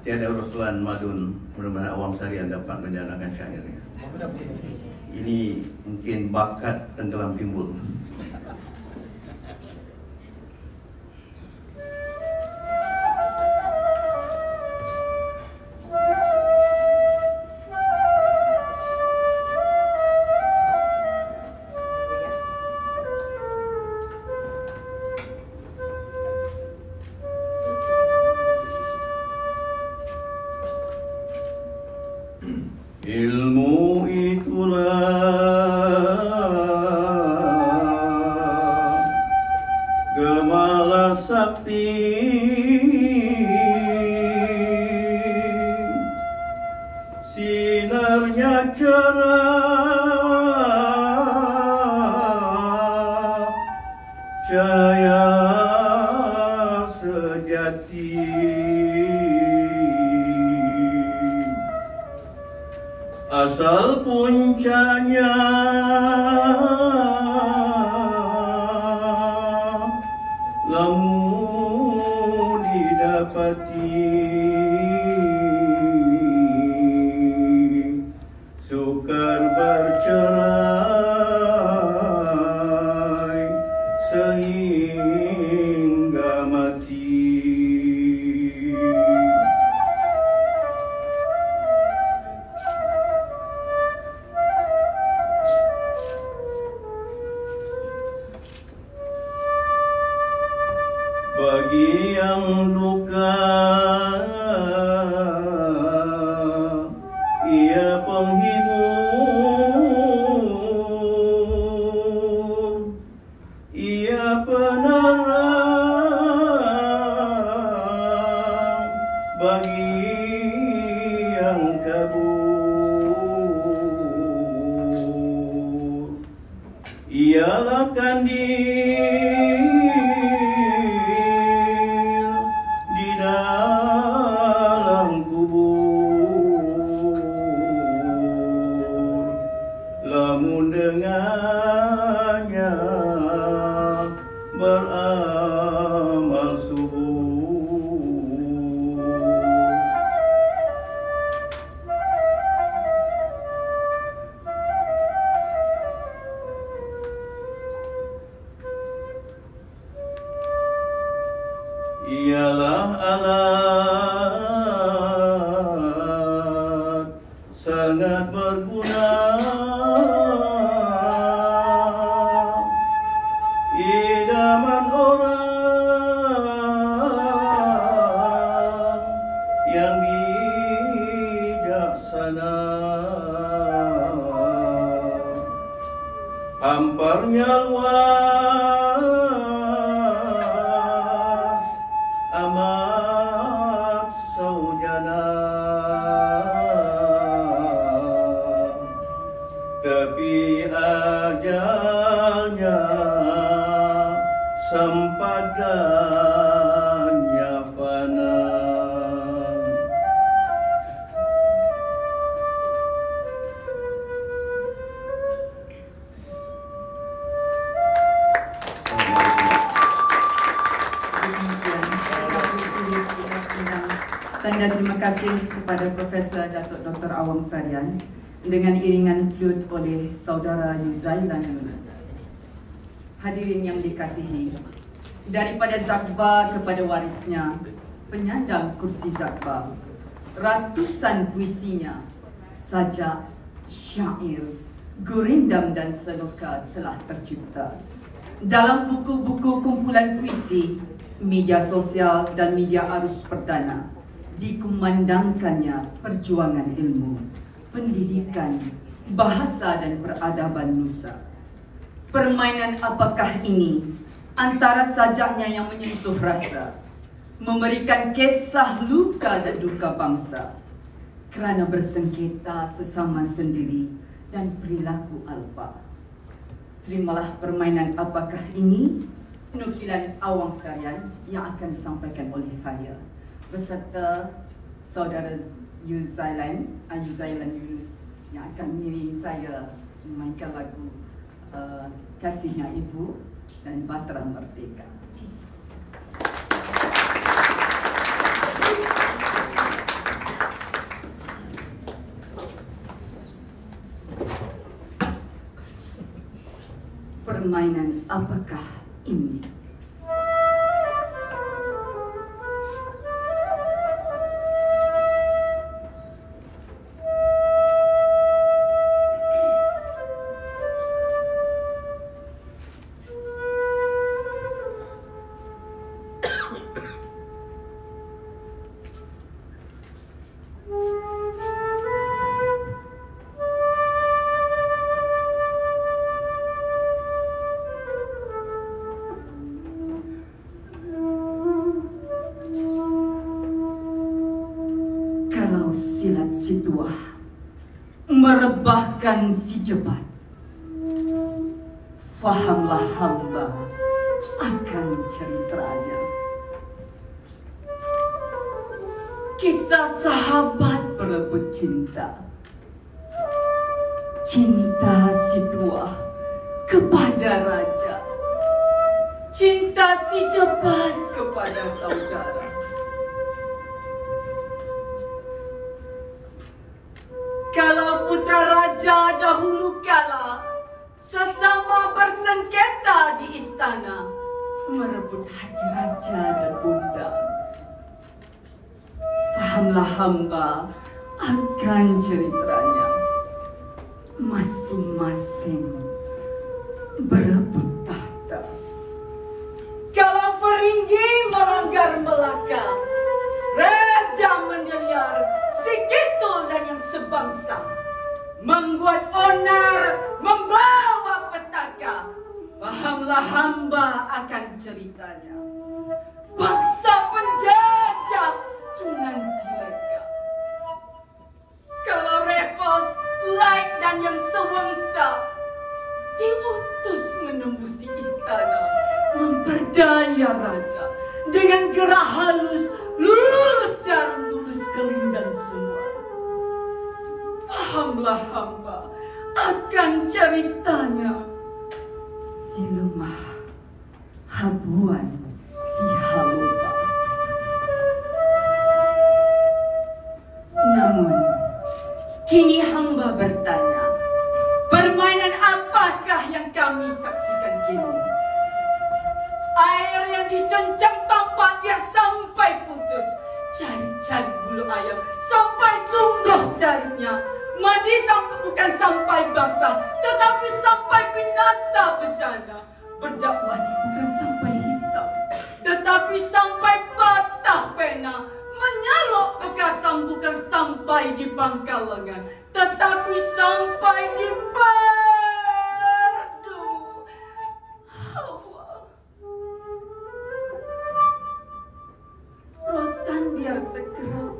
Tiada Ruslan Madun, mudah-mudahan Awang Sarian dapat menjalankan syairnya. Ini mungkin bakat tenggelam timbul. Ilmu itulah gemala sakti, sinarnya cerah, cahaya sejati. Asal puncanya lamun didapati, sukar bercerai sehingga mati. Bagi yang duka, ia penghibur, ia penerang. Bagi yang kabur, ialah kandil dalam kubur. Lamun dengannya beramal subur. Ialah alat sangat berguna, idaman orang yang bijaksana. Hamparnya luas, amat saujana, tapi ajalnya sempadannya fana. Tanda terima kasih kepada Profesor Datuk Dr. Awang Sarian dengan iringan flute oleh Saudara Yuzailan Yunus. Hadirin yang dikasihi, daripada Zakba kepada warisnya, penyandang kursi Zakba, ratusan puisinya, sajak, syair, gurindam dan seloka telah tercipta. Dalam buku-buku kumpulan puisi, media sosial dan media arus perdana, dikumandangkannya perjuangan ilmu, pendidikan, bahasa dan peradaban Nusa. Permainan apakah ini? Antara sajaknya yang menyentuh rasa, memberikan kisah luka dan duka bangsa, kerana bersengketa sesama sendiri dan perilaku alpa. Terimalah permainan apakah ini, nukilan Awang Sarian yang akan disampaikan oleh saya beserta saudara Yuzailan Yunus yang akan mengiringi saya memainkan lagu Kasihnya Ibu dan Bahtera Merdeka. Permainan apakah ini? Kalau silat si tua merebahkan si jebat, fahamlah hamba akan ceritanya. Kisah sahabat berebut cinta, cinta si tua kepada raja, cinta si jebat kepada saudara. Kalau putra raja dahulu kala sesama bersengketa di istana, merebut hati raja dan bunda, fahamlah hamba akan ceritanya. Masing-masing berebut tahta. Kalau Peringgi melanggar Melaka, raja menggeliar si Kitul dan yang sebangsa, membuat onar, membawa petaka. Fahamlah hamba akan ceritanya. Bangsa penjajah menanti lega. Kalau Raffles, Light dan yang sewangsa diutus menembusi istana, memperdaya raja dengan gerak halus, lurus jarum, lurus keling dan semua. Fahamlah hamba akan ceritanya. Si lemah, habuan si halupa. Namun kini hamba bertanya, permainan apakah yang kami saksikan kini? Air yang dicencang tampak biar sampai putus, cari-cari bulu ayam sampai sungguh carinya. Mandi bukan sampai basah, tetapi sampai binasa bencana. Berdakwah bukan sampai hitam, tetapi sampai patah pena. Menyalok bekasam bukan sampai di pangkal lengan, tetapi sampai di merdu Hawa. Rotan biar tergerak,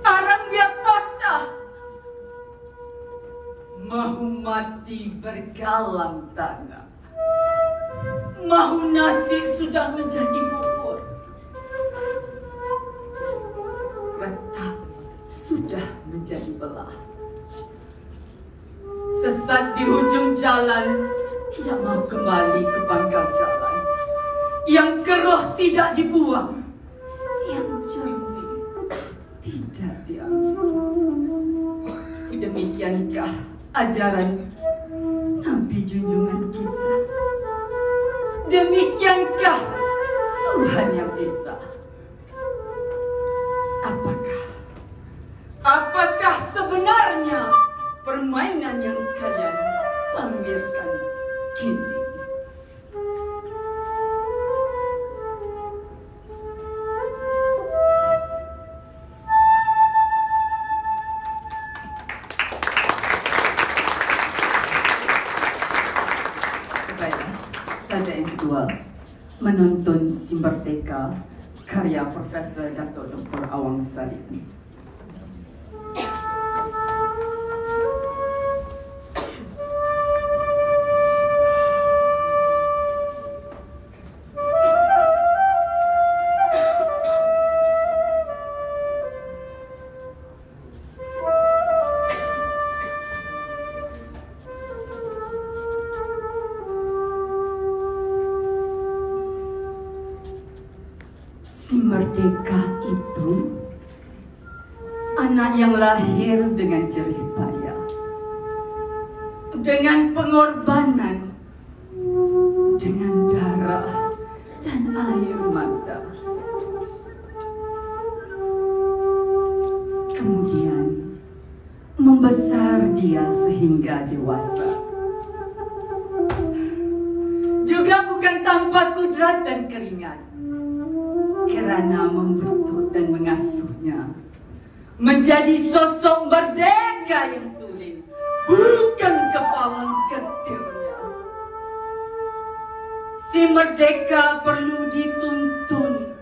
arang biar patah, mahu mati bergalang tanah, mahu nasi sudah menjadi bubur, retak sudah menjadi belah. Sesat di hujung jalan, tidak mau kembali ke pangkal jalan. Yang keruh tidak dibuang, yang jernih tidak diambil. Demikiankah ajaran Nabi junjungan kita? Demikiankah suruhan yang esa? Apakah sebenarnya permainan dengan yang kalian pamerkan kini. Baiklah, saja yang kedua, menuntun Si Merdeka karya Profesor Datuk Dr. Awang Sarian. Si Merdeka itu anak yang lahir dengan jerih payah, dengan pengorbanan, dengan darah dan air mata. Kemudian membesar dia sehingga dewasa. Juga bukan tanpa kudrat dan keringat, kerana membentuk dan mengasuhnya menjadi sosok merdeka yang tulen, bukan kepalang ketirnya. Si Merdeka perlu dituntun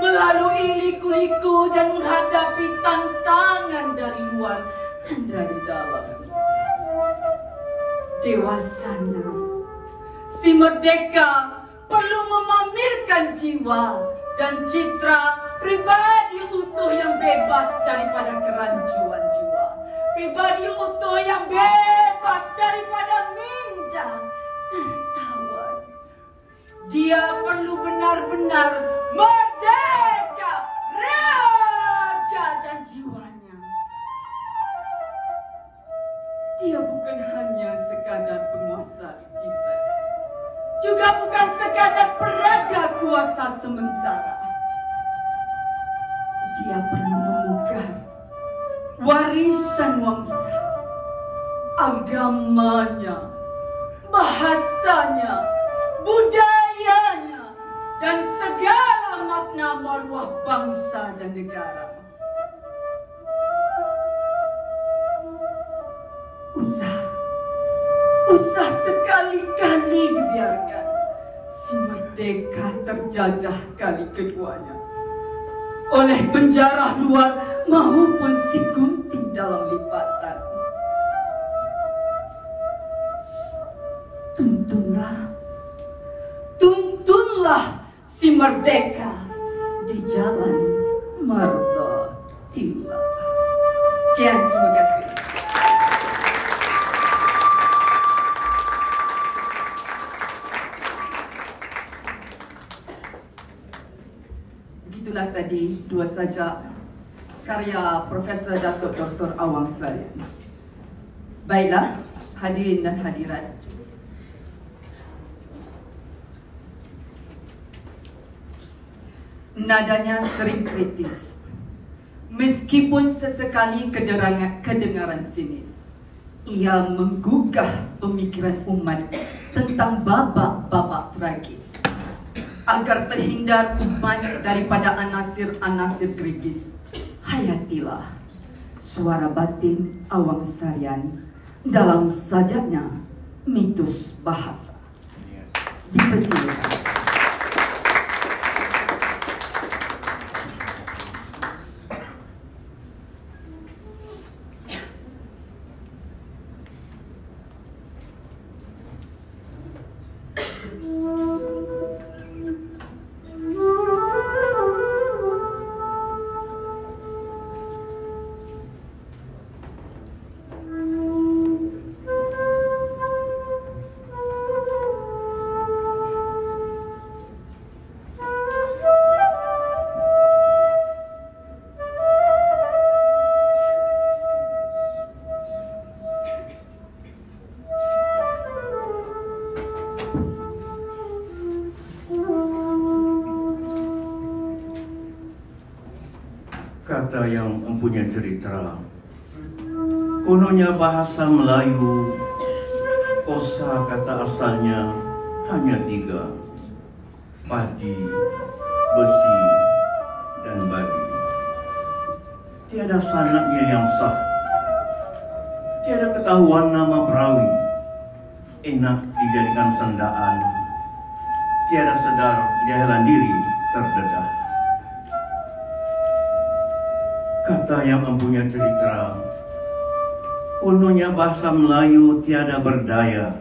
melalui liku-liku dan menghadapi tantangan dari luar dan dari dalam. Dewasanya, si Merdeka perlu memamerkan jiwa dan citra pribadi utuh yang bebas daripada kerancuan jiwa, pribadi utuh yang bebas daripada minda tertawan. Dia perlu benar-benar merdeka raga dan jiwanya. Dia bukan hanya sekadar penguasa kisah, juga bukan sekadar peraga kuasa sementara. Dia perlu memegang warisan wangsa, agamanya, bahasanya, budayanya, dan segala makna maruah bangsa dan negara. Usah sekali-kali dibiarkan si Merdeka terjajah kali keduanya oleh penjara luar maupun si gunting dalam lipatan. Tuntunlah si Merdeka di jalan Merdotila. Sekian, terima kasih. Itulah tadi dua sajak karya Profesor Datuk Dr. Awang Sarian. Baiklah, hadirin dan hadirat, nadanya sering kritis, meskipun sesekali kedengaran sinis. Ia menggugah pemikiran umat tentang babak-babak tragis, agar terhindar umat daripada anasir-anasir gerigis. Hayatilah suara batin Awang Sarian dalam sajaknya Mitos Bahasa. Dipersilakan. Kata yang mempunyai cerita Kononnya bahasa Melayu, kosa kata asalnya hanya 3, padi, besi, dan babi. Tiada sanadnya yang sah, tiada ketahuan nama perawi, enak dijadikan sandaan, tiada sedar jalan diri terdedah. Kata yang mempunyai cerita, kononnya bahasa Melayu tiada berdaya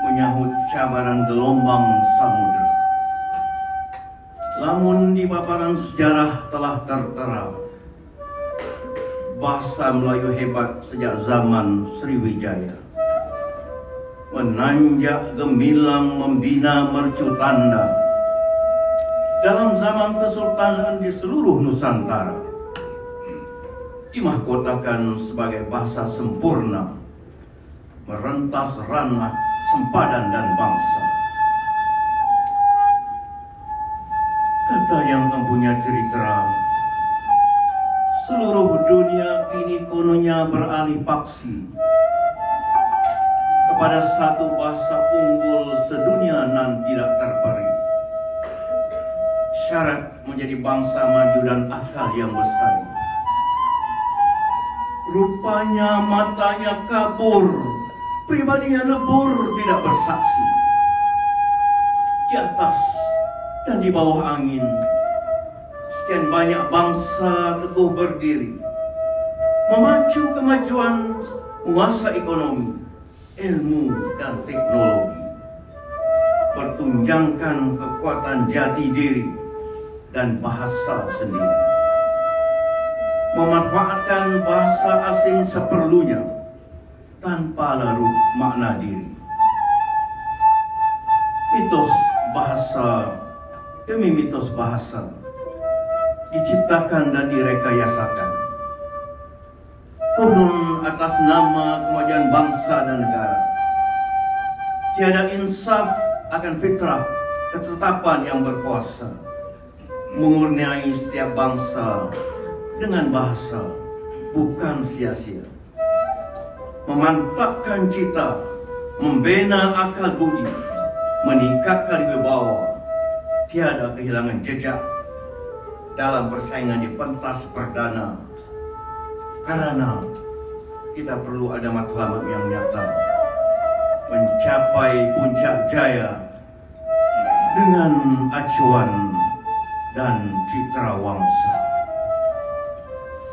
menyahut cabaran gelombang samudra. Lamun di paparan sejarah telah tertera, bahasa Melayu hebat sejak zaman Sriwijaya. Menanjak gemilang membina mercu tanda dalam zaman kesultanan di seluruh Nusantara. Dimahkotakan sebagai bahasa sempurna, merentas ranah sempadan dan bangsa. Kata yang mempunyai cerita, seluruh dunia kini kononnya beralih paksi kepada satu bahasa unggul sedunia nan tidak terperi. Syarat menjadi bangsa maju dan akal yang besar. Rupanya matanya kabur, pribadinya lebur tidak bersaksi. Di atas dan di bawah angin, sekian banyak bangsa teguh berdiri, memacu kemajuan, menguasai ekonomi, ilmu dan teknologi, pertunjangkan kekuatan jati diri dan bahasa sendiri, memanfaatkan bahasa asing seperlunya tanpa larut makna diri. Mitos bahasa demi mitos bahasa diciptakan dan direkayasakan, konon atas nama kemajuan bangsa dan negara. Tiada insaf akan fitrah ketetapan yang berkuasa, mengurniai setiap bangsa dengan bahasa bukan sia-sia, memantapkan cita, membina akal budi, meningkatkan wibawa, tiada kehilangan jejak dalam persaingan di pentas perdana. Karena kita perlu ada matlamat yang nyata, mencapai puncak jaya dengan acuan dan citra wangsa.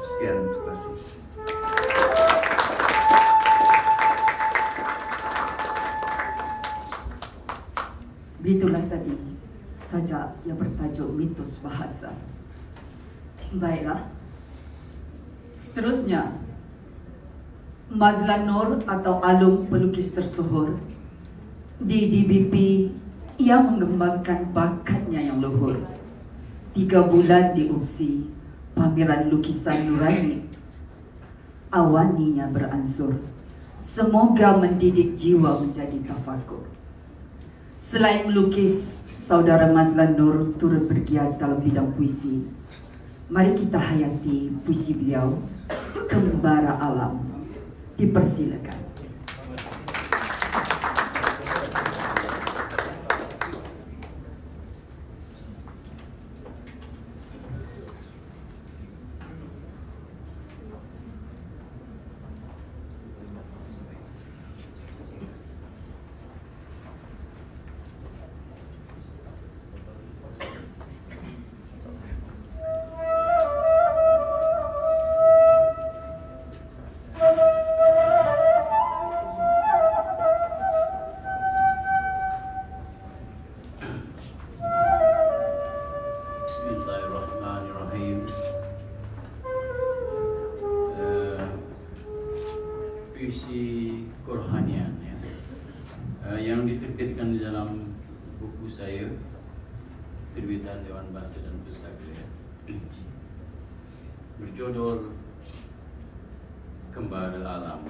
Sekian, terima kasih. Begitulah tadi saja yang bertajuk mitos bahasa. Baiklah. Seterusnya, Mazlan Nur atau alum pelukis tersohor di DBP yang mengembangkan bakatnya yang luhur. 3 bulan diusi pameran lukisan nurani, awaninya beransur, semoga mendidik jiwa menjadi tafakur. Selain melukis, saudara Mazlan Nur turut bergiat dalam bidang puisi. Mari kita hayati puisi beliau, Kembara Alam. Dipersilakan. Puisi kerohanian ya, yang diterbitkan di dalam buku saya terbitan Dewan Bahasa dan Pustaka ya, berjudul Kembara Alam.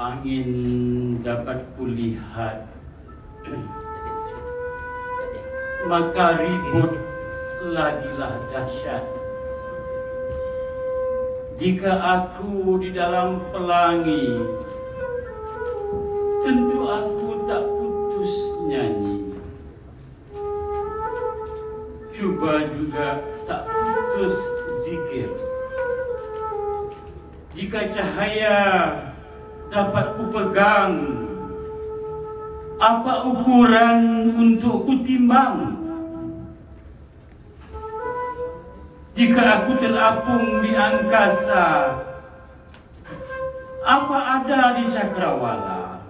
angin dapat kulihat, maka ribut lagilah dahsyat. Jika aku di dalam pelangi, tentu aku tak putus nyanyi. Cuba juga tak putus zikir. Jika cahaya dapat kupegang, apa ukuran untuk kutimbang? Jika aku terapung di angkasa, apa ada di cakrawala?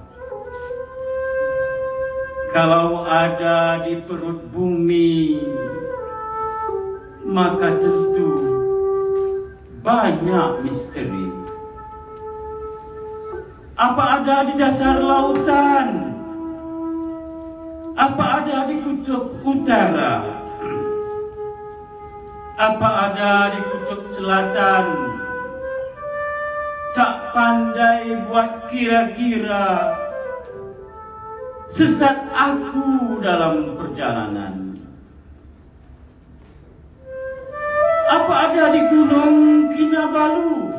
Kalau ada di perut bumi, maka tentu banyak misteri. Apa ada di dasar lautan? Apa ada di kutub utara? Apa ada di kutub selatan? Tak pandai buat kira-kira, sesat aku dalam perjalanan. Apa ada di gunung Kinabalu,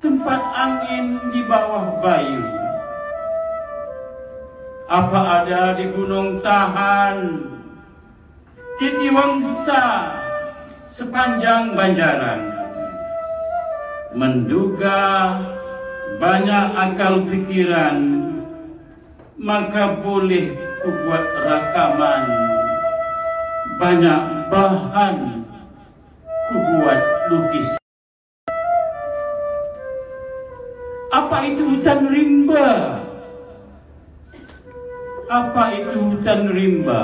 tempat angin di bawah bayu? Apa ada di gunung Tahan, Titiwangsa sepanjang Banjaran? Menduga banyak akal pikiran, maka boleh ku buat rakaman. Banyak bahan ku buat lukisan. Apa itu hutan rimba? Apa itu hutan rimba?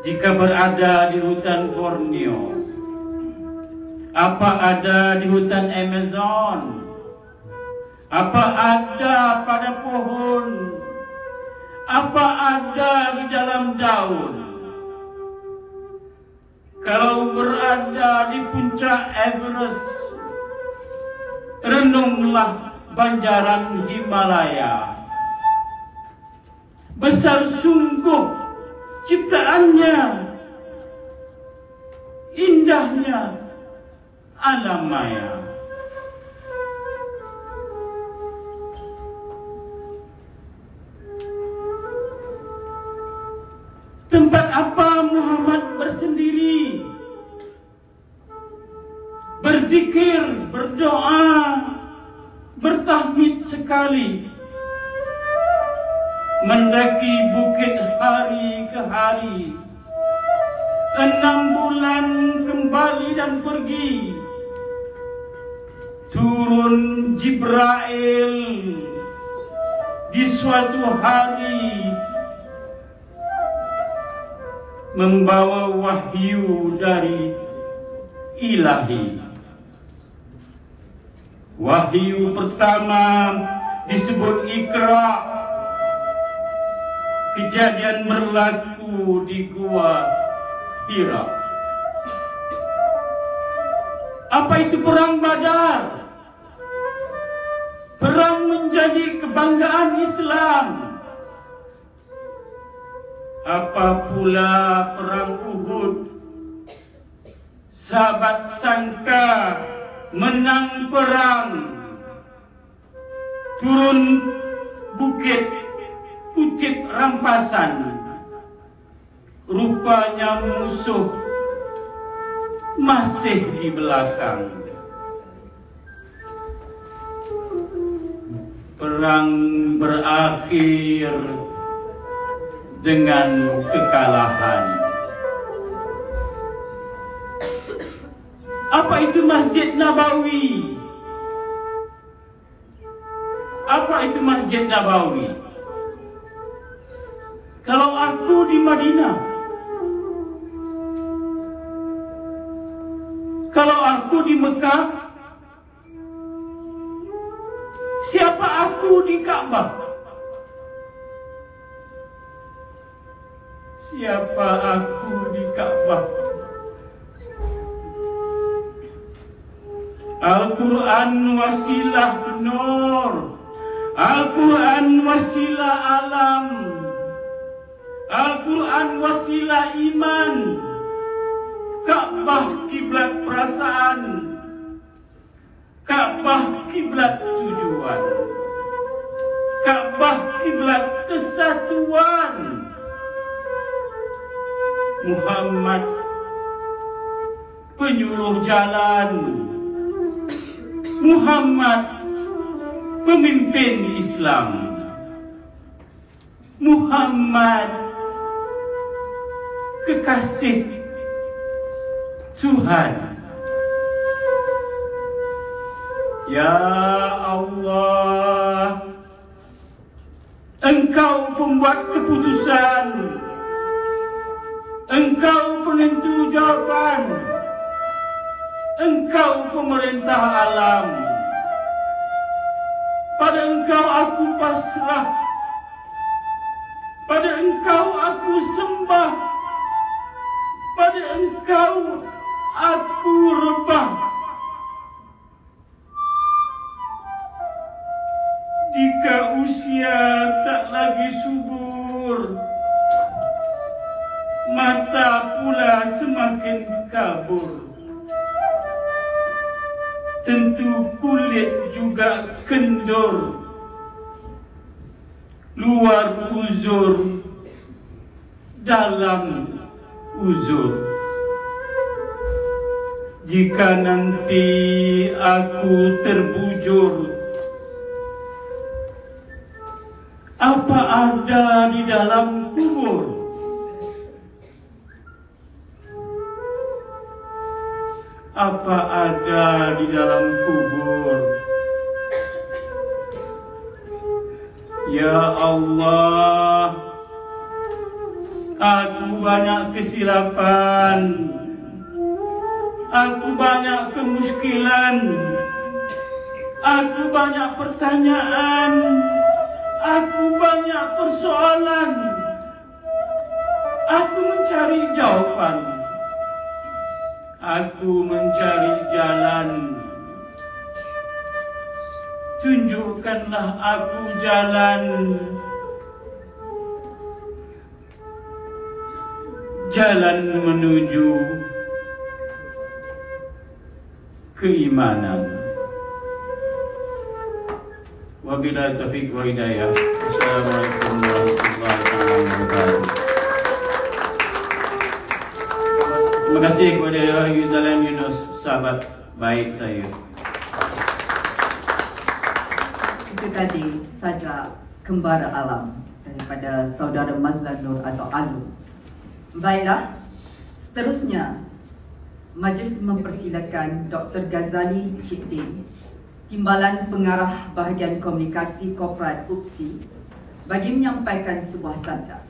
Jika berada di hutan Borneo, apa ada di hutan Amazon? Apa ada pada pohon? Apa ada di dalam daun? Kalau berada di puncak Everest, renunglah banjaran Himalaya. Besar sungguh ciptaannya, indahnya alam maya. Tempat apa Muhammad bersendiri, berzikir, berdoa, bertahmid sekali, mendaki bukit hari ke hari, 6 bulan kembali dan pergi, turun Jibril di suatu hari, membawa wahyu dari ilahi. Wahyu pertama disebut Iqra. Kejadian berlaku di Gua Hira. Apa itu perang Badar? Perang menjadi kebanggaan Islam. Apa pula perang Uhud? Sahabat sangka menang perang, turun bukit kutip rampasan, rupanya musuh masih di belakang. Perang berakhir dengan kekalahan. Apa itu Masjid Nabawi? Apa itu Masjid Nabawi? Kalau aku di Madinah, kalau aku di Mekah, siapa aku di Ka'bah? Siapa aku di Ka'bah? Al-Quran wasilah nur, Al-Quran wasilah alam, Al-Quran wasilah iman, Ka'bah kiblat perasaan, Ka'bah kiblat tujuan, Ka'bah kiblat kesatuan. Muhammad penyuluh jalan, Muhammad pemimpin Islam, Muhammad kekasih Tuhan. Ya Allah, Engkau pembuat keputusan, Engkau penentu jawaban, Engkau pemerintah alam. Pada Engkau aku pasrah, pada Engkau aku sembah, pada Engkau aku rebah. Jika usia tak lagi subur, mata pula semakin kabur, tentu kulit juga kendur. Luar uzur, dalam uzur. Jika nanti aku terbujur, apa ada di dalam kubur? Apa ada di dalam kubur? Ya Allah, aku banyak kesilapan, aku banyak kemuskilan, aku banyak pertanyaan, aku banyak persoalan. Aku mencari jawaban, aku mencari jalan. Tunjukkanlah aku jalan, jalan menuju keimanan. Wabillahi taufiq wa hidayah. Assalamualaikum warahmatullahi wabarakatuh. Terima kasih kepada Yuzalan Yunus, sahabat baik saya. Itu tadi saja kembara alam daripada saudara Mazlan Nur atau Alu. Baiklah, seterusnya majlis mempersilakan Dr. Ghazali Cikdin, Timbalan Pengarah Bahagian Komunikasi Korporat UPSI, bagi menyampaikan sebuah sajak.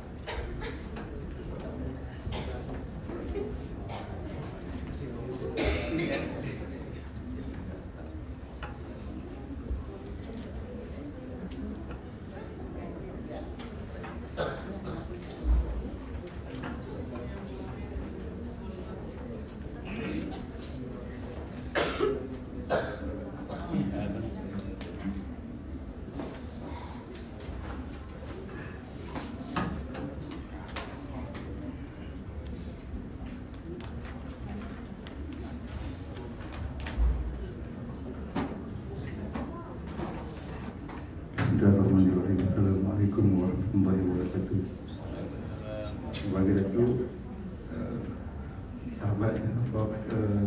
Bismillahirrahmanirrahim. Assalamualaikum warahmatullahi wabarakatuh. Sebagai Datuk, sahabat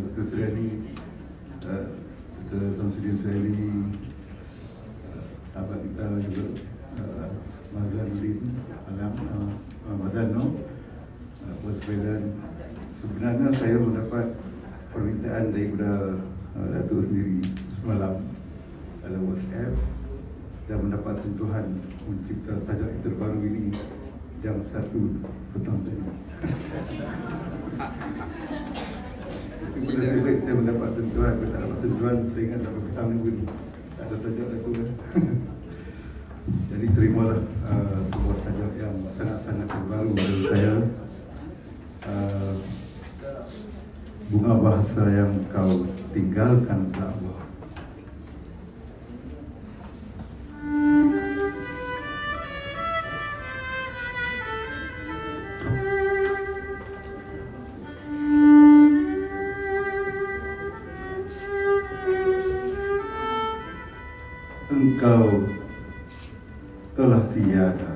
Dr. Suryani, Dr. Samsudin Suhaili, sahabat kita juga Mazlan Alam, Mazlan Nur, Wasbadan. Sebenarnya saya mendapat permintaan daripada Datuk sendiri semalam dalam WhatsApp dan mendapat sentuhan mencipta sajak yang terbaru ini jam 1 petang tadi. Itu pada saya baik saya mendapat sentuhan, kalau tak dapat sentuhan saya ingat dapat petang ni pun tak ada sajak aku kan. Jadi terimalah sebuah sajak yang sangat-sangat terbaru dari saya. Bunga bahasa yang kau tinggalkan, Allah engkau telah tiada.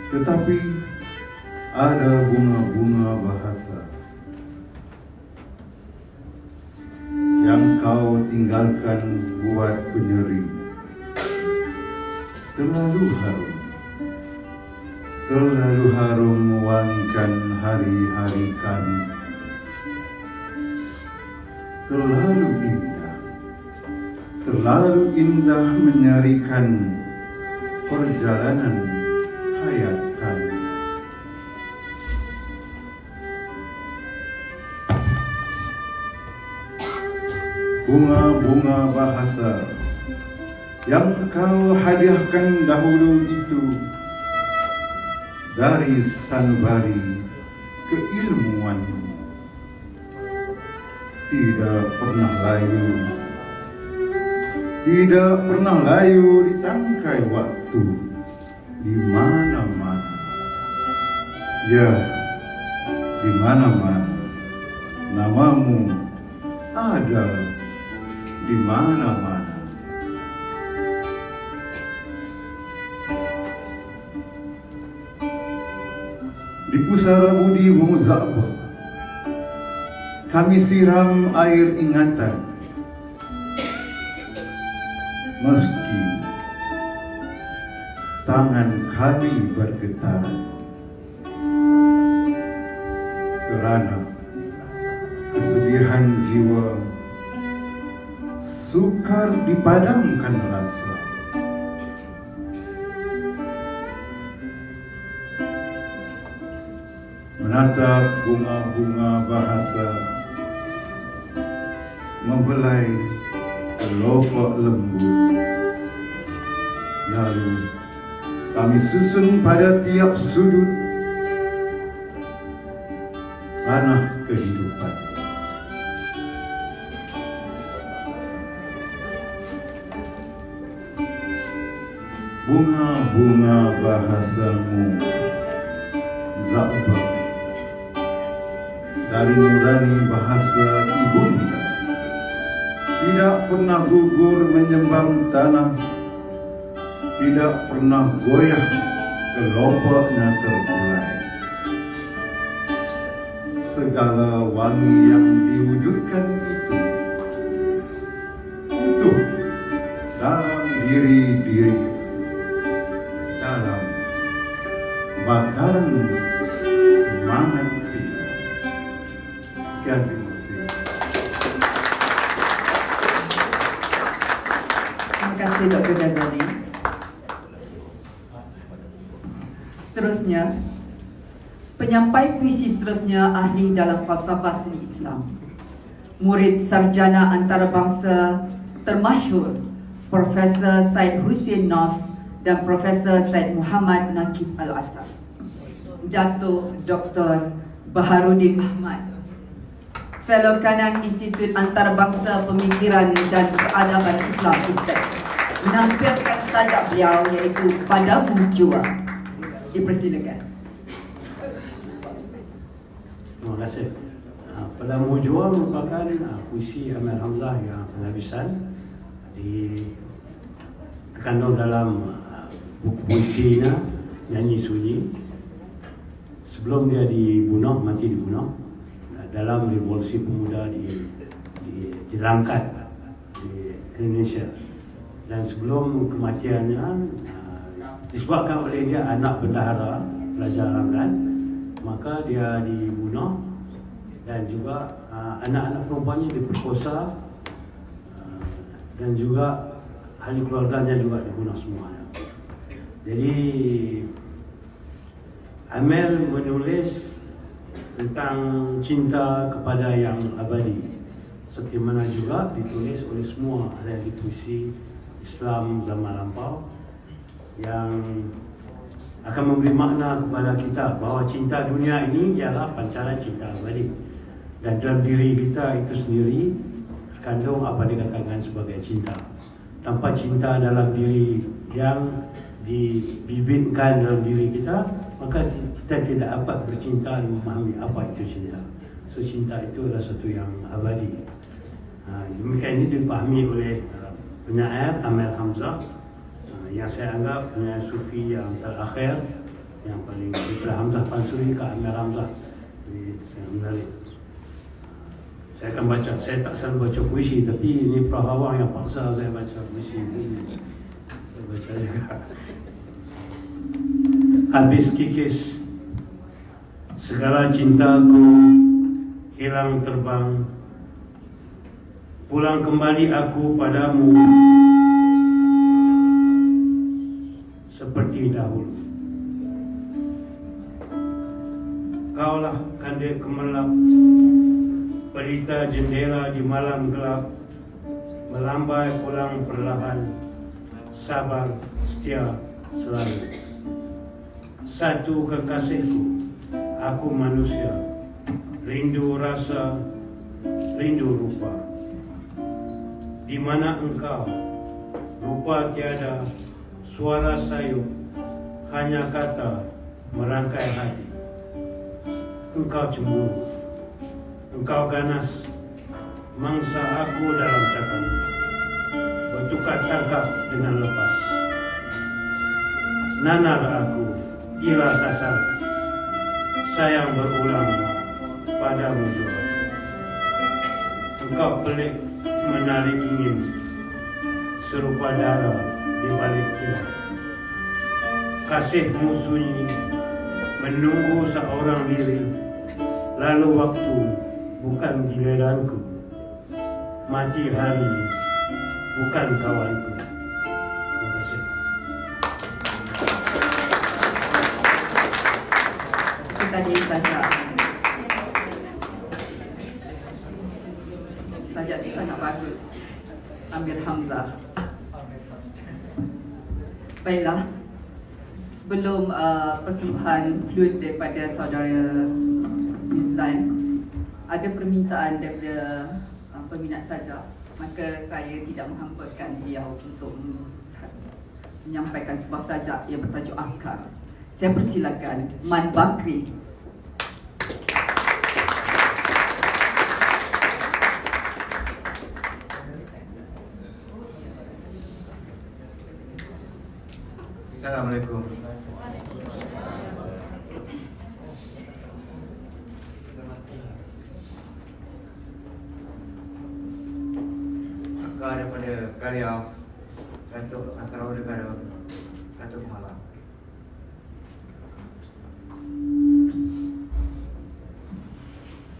Tetapi ada bunga-bunga bahasa yang kau tinggalkan buat penyeri. Terlalu harum mewangikan hari-hari kami. Terlalu indah menyarikan perjalanan hayat kami. Bunga-bunga bahasa yang kau hadiahkan dahulu itu dari sanubari keilmuanmu tidak pernah layu di tangkai waktu di mana-mana. Ya, di mana-mana namamu ada di mana-mana. Di pusara budimu Za'bah, kami siram air ingatan. Meski tangan kami bergetar, kerana kesedihan jiwa sukar dipadamkan rasa. Menatap bunga-bunga bahasa membelai kelopak lembut, lalu kami susun pada tiap sudut tanah kehidupan. Bunga-bunga bahasamu Za'bah, dari nurani bahasa ibunda, tidak pernah gugur menyembam tanah, tidak pernah goyah kelopaknya terbulai. Segala wangi yang diwujudkan itu utuh dalam diri-diri, dalam bakaran semangat sila. Sekian, terima kasih. Terima kasih Dr. Ghazali. Seterusnya, penyampai puisi seterusnya ahli dalam falsafah seni Islam, murid sarjana antarabangsa termasyhur Profesor Said Hussein Nos dan Profesor Said Muhammad Naqib Al-Atas, Datuk Dr. Baharudin Ahmad, Fellow Kanan Institut Antarabangsa Pemikiran dan Peradaban Islam ISTEC, menampilkan sadak beliau iaitu Padamu Jua. Dipersilakan. Terima kasih. Padamu Jua merupakan puisi Amir Hamzah yang penghabisan terkandung dalam buku puisinya Nyanyi Sunyi. Sebelum dia mati dibunuh dalam revolusi pemuda di Langkat di Indonesia, dan sebelum kematiannya disebabkan oleh dia anak bendahara Pelajar Langkat, maka dia dibunuh dan juga anak-anak perempuannya diperkosa dan juga ahli keluarganya juga dibunuh semuanya. Jadi Amir menulis tentang cinta kepada yang abadi, seperti mana juga ditulis oleh semua ahli puisi Islam zaman lampau, yang akan memberi makna kepada kita bahawa cinta dunia ini ialah pancaran cinta abadi, dan dalam diri kita itu sendiri terkandung apa dikatakan sebagai cinta. Tanpa cinta dalam diri yang dibibitkan dalam diri kita, maka kita tidak dapat bercinta dan memahami apa itu cinta. So cinta itu adalah sesuatu yang abadi. Demikian ini dipahami oleh penyair Amir Hamzah, yang saya anggap penyair sufi yang terakhir, yang paling daripada Hamzah Pansuri ke Amir Hamzah. Jadi saya menarik. Saya akan baca, saya tak selalu baca puisi, tapi ini Prof. Awang yang paksa saya baca puisi. Saya baca juga. Habis kikis, segala cintaku hilang terbang. Pulang kembali aku padamu seperti dahulu. Kaulah kandil kemerlap, pelita jendela di malam gelap, melambai pulang perlahan, sabar setia selalu. Satu kekasihku, aku manusia, rindu rasa, rindu rupa. Di mana engkau, rupa tiada, suara sayup, hanya kata merangkai hati. Engkau cemburu, engkau ganas, mangsa aku dalam cakamu, bertukar tangkap dengan lepas. Nanar aku, gila sasar, sayang berulang padamu juga. Engkau pelik, menarik ingin, serupa darah di balik tirai. Kasihmu sunyi, menunggu seorang diri, lalu waktu bukan giliranku, mati hari bukan kawanku. Terima kasih. Kita dibaca. Sajak itu sangat bagus. Amir Hamzah. Baiklah, sebelum persembahan flute daripada saudara Yuzlan, ada permintaan daripada peminat sajak, maka saya tidak menghampakan beliau untuk menyampaikan sebuah sajak yang bertajuk Akar. Saya persilakan Man Bakri. Assalamualaikum. Akar daripada karya Datuk Asrarul Negara Datuk Malang.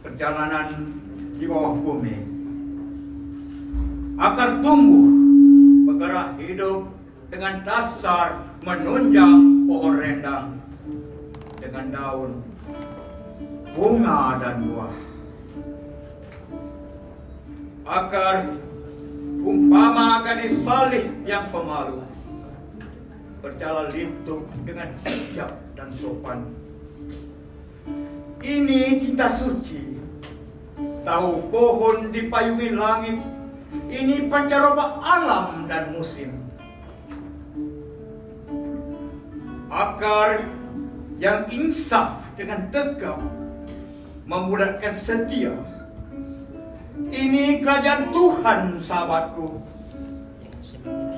Perjalanan di bawah bumi, akar tumbuh bergerak hidup dengan dasar menunjang pohon rendang dengan daun, bunga dan buah. Akar umpama gadis salih yang pemalu, berjalan lintuh dengan hijab dan sopan. Ini cinta suci, tahu pohon dipayungi langit. Ini pancaroba alam dan musim. Akar yang insaf dengan tegap, memudatkan setia. Ini kerajaan Tuhan, sahabatku.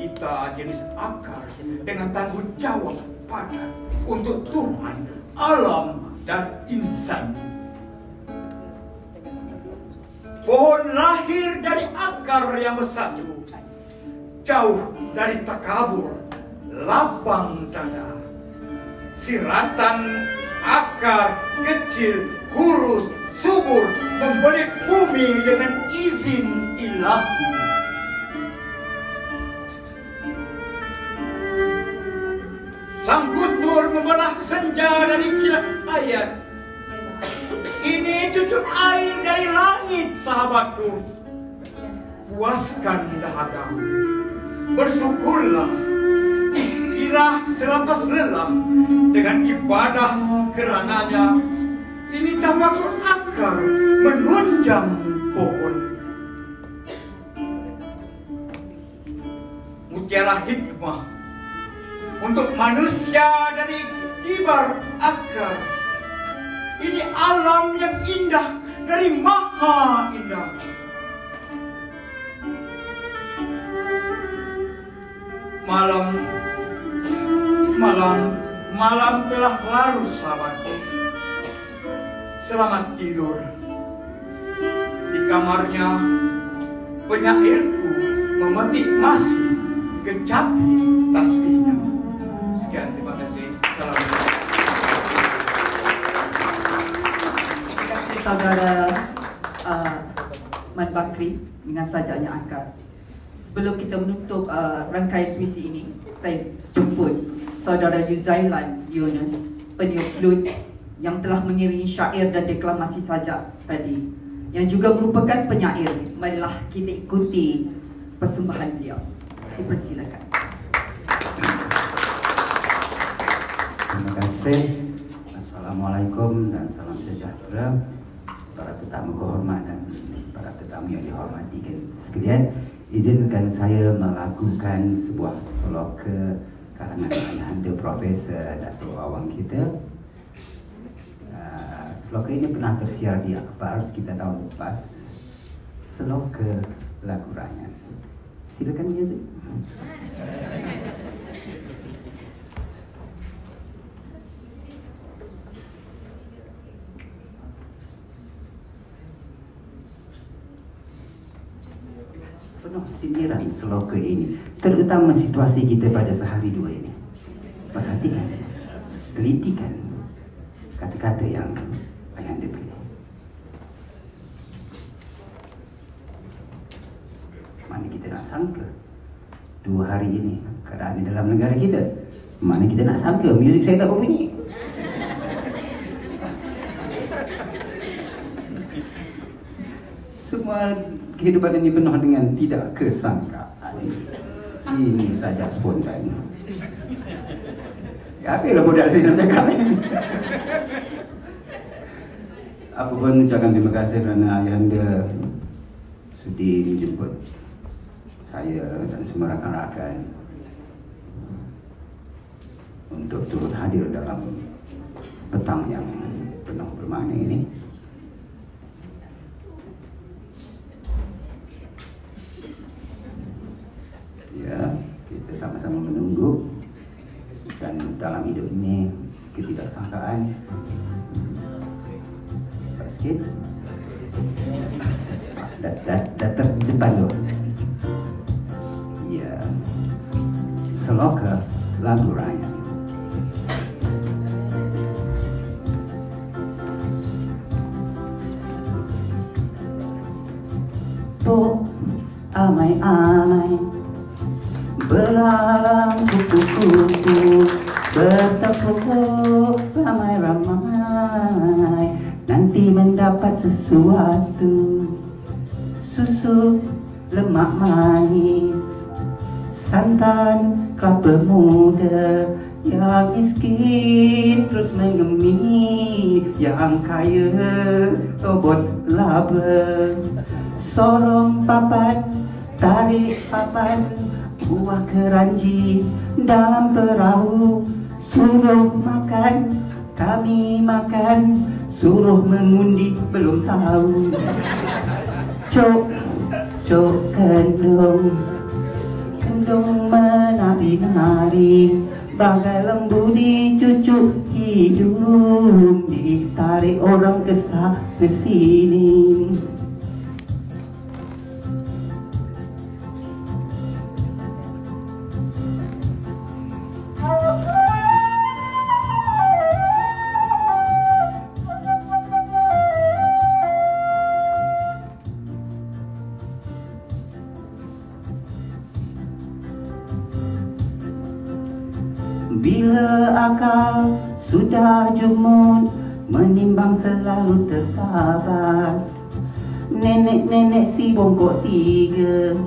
Kita jenis akar dengan tanggung jawab padat untuk Tuhan, alam, dan insan. Pohon lahir dari akar yang bersatu, jauh dari takabur, lapang dada. Siratan akar kecil, kurus, subur, membelit bumi dengan izin ilahi. Sang kutur membelah senja dari kilat ayat. Ini cucuk air dari langit, sahabatku. Puaskan dahagamu, bersyukurlah, istirahat selepas lelah dengan ibadah kerananya. Ini tafakur akar menunjang pohon. Mutiara hikmah untuk manusia dari kibar akar. Ini alam yang indah dari maha indah. Malam telah larut, sahabatku. Selamat tidur. Di kamarnya, penyairku memetik masih kecapi tasbihnya. Sekian, terima kasih. Assalamualaikum. Terima kasih saudara Mat Bakri dengan sajak yang angkat. Sebelum kita menutup rangkaian puisi ini, saya jemput saudara Yuzailan Yunus, peniup flute yang telah mengiringi syair dan deklamasi sajak tadi, yang juga merupakan penyair. Marilah kita ikuti persembahan beliau. Dipersilakan. Terima kasih. Assalamualaikum dan salam sejahtera para tetamu kehormat dan para tetamu yang dihormati sekalian. Izinkan saya melakukan sebuah sloka kalangan ayahanda Profesor Dato' Awang kita. Sloka ini pernah tersiar di akhbar sekitar tahun lepas. Sloka lagu rakyat. Silakan music. Penuh sindiran sloka ini, terutama situasi kita pada sehari dua ini. Perhatikan, telitikan kata-kata yang ayahanda pilih. Mana kita nak sangka 2 hari ini keadaan di dalam negara kita. Mana kita nak sangka muzik saya tak berbunyi. Semua kehidupan ini penuh dengan tidak kesangkaan. Ini saja spontan. Apalah modal saya nak cakap ni. Apa pun ucapkan terima kasih kerana ayahanda sudi menjemput saya dan semua rakan-rakan untuk turut hadir dalam petang yang penuh bermakna ini. Ya, kita sama-sama menunggu, dan dalam hidup ini ketidaksangkaan. Sikit. Datang depan tu. Ya. Sloka lagu rakyat. Tu amai-amai belalang kupu-kupu bertepuk ramai-ramai, nanti mendapat sesuatu. Susu lemak manis, santan kelapa muda, yang miskin terus mengemih, yang kaya tobot laba. Sorong papan, tarik papan, buah keranji dalam perahu. Suruh makan, kami makan, suruh mengundi belum tahu. Cok, cok kendung, kendung menari-nari, bagai lembu dicucuk hidung, ditarik orang ke sana sini. Bila akal sudah jumud, menimbang selalu tertabas. Nenek-nenek si bongkok 3,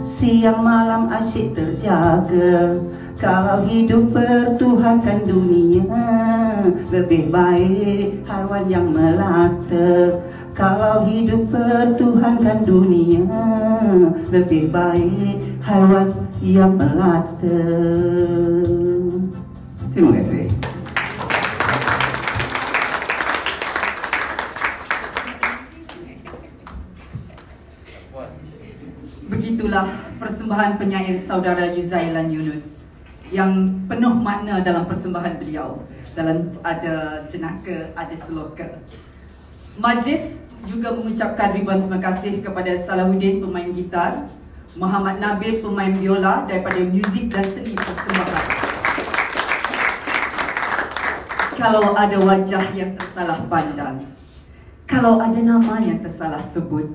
siang malam asyik terjaga. Kalau hidup pertuhankan dunia, lebih baik haiwan yang melata. Kalau hidup pertuhankan dunia, lebih baik haiwan yang melata. Terima kasih. Begitulah persembahan persembahan penyair saudara Yuzailan Yunus yang penuh makna dalam persembahan beliau. Dalam ada jenaka, ada seloka. Majlis juga mengucapkan ribuan terima kasih kepada Salahuddin pemain gitar, Muhammad Nabil pemain biola daripada Muzik dan Seni Persembahan. Kalau ada wajah yang tersalah pandang, kalau ada nama yang tersalah sebut,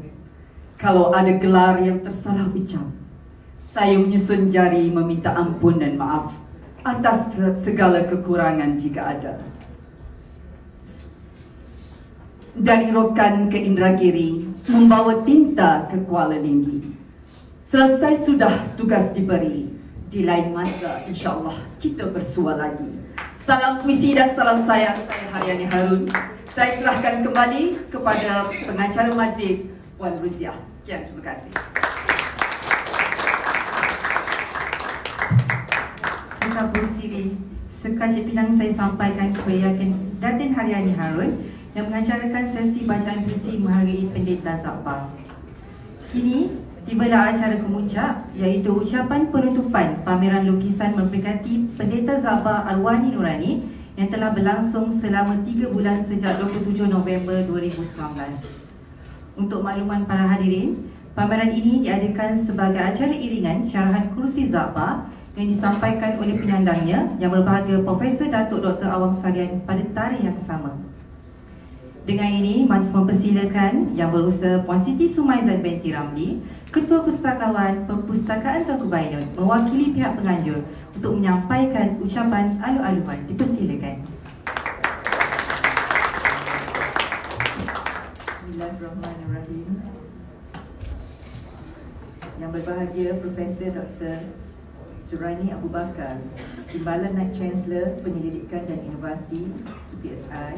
kalau ada gelar yang tersalah ucap, saya menyusun jari meminta ampun dan maaf atas segala kekurangan jika ada. Dari Rokan ke Indragiri, membawa tinta ke Kuala Linggi. Selesai sudah tugas diberi, di lain masa insyaAllah kita bersua lagi. Salam puisi dan salam sayang, saya Haryani Harun. Saya serahkan kembali kepada pengacara majlis, Puan Ruziah. Sekian, terima kasih. Serta puisi sekajap bilang saya sampaikan kepada Datin Haryani Harun yang mengacarakan sesi bacaan puisi menghargai Pendeta Zakbar. Kini tibalah acara kemuncak, iaitu ucapan penutupan pameran lukisan memperingati Pendeta Zakbar Alwani Nurani yang telah berlangsung selama 3 bulan sejak 27 November 2019. Untuk makluman para hadirin, pameran ini diadakan sebagai acara iringan syarahan kursi Zakbar yang disampaikan oleh penyandangnya yang berbahagia Profesor Datuk Dr. Awang Sarian pada tarikh yang sama. Dengan ini, majlis mempersilakan Yang Berusaha Puan Siti Sumaizan binti Ramli, Ketua Pustakawan Perpustakaan Tuanku Bainun, mewakili pihak penganjur untuk menyampaikan ucapan alu-aluan. Dipersilakan. Bismillahirrahmanirrahim. Yang berbahagia Profesor Dr. Suraini Abu Bakar, Timbalan Naib Chancellor Penyelidikan dan Inovasi PSI,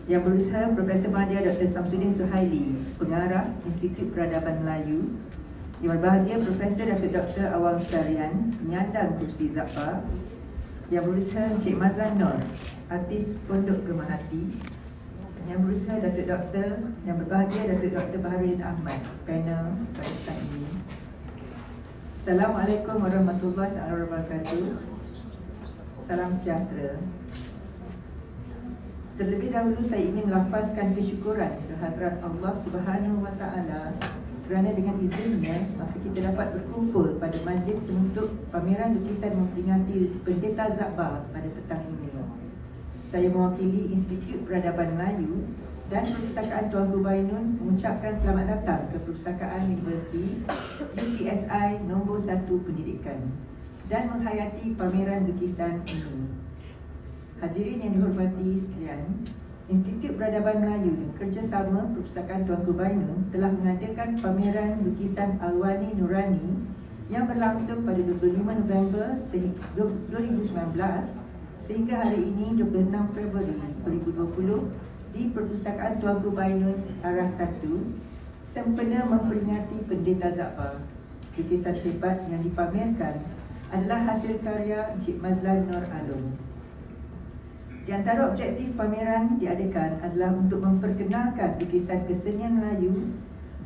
Yang Berusaha Profesor Madya Dr. Samsudin Suhaili, Pengarah Institut Peradaban Melayu, Yang berbahagia Profesor Dr. Awang Sarian, Penyandang Kursi Zakbar, Yang Berusaha Encik Mazlan Nur, Artis Pondok Gemahati, Yang Berusaha Dr. Yang berbahagia Dr. Baharudin Ahmad, panel pada ini. Assalamualaikum warahmatullahi wabarakatuh. Salam sejahtera. Terlebih dahulu saya ingin melafazkan kesyukuran kehadrat Allah Subhanahu wa Ta'ala kerana dengan izinnya maka kita dapat berkumpul pada majlis penutup pameran lukisan memperingati Pendeta Zakbar pada petang ini. Saya mewakili Institut Peradaban Melayu dan Perpustakaan Tuanku Bainun mengucapkan selamat datang ke Perpustakaan Universiti UPSI nombor 1 Pendidikan dan menghayati pameran lukisan ini. Hadirin yang dihormati sekalian, Institut Peradaban Melayu dan kerjasama Perpustakaan Tuanku Bainun telah mengadakan pameran lukisan Alwani Nurani yang berlangsung pada 25 November 2019 sehingga hari ini 26 Februari 2020 di Perpustakaan Tuanku Bainun Arah 1 sempena memperingati Pendeta Zakbar. Lukisan hebat yang dipamerkan adalah hasil karya Encik Mazlan Nur Alum. Di antara objektif pameran diadakan adalah untuk memperkenalkan lukisan kesenian Melayu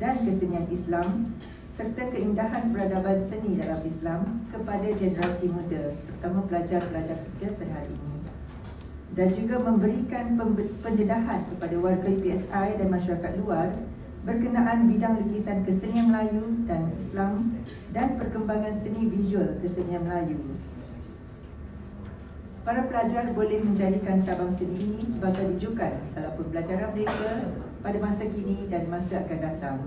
dan kesenian Islam serta keindahan peradaban seni dalam Islam kepada generasi muda, terutama pelajar-pelajar kita pada hari ini. Dan juga memberikan pendedahan kepada warga PSI dan masyarakat luar berkenaan bidang lukisan kesenian Melayu dan Islam dan perkembangan seni visual kesenian Melayu. Para pelajar boleh menjadikan cabang seni ini sebagai rujukan dalam pembelajaran mereka pada masa kini dan masa akan datang.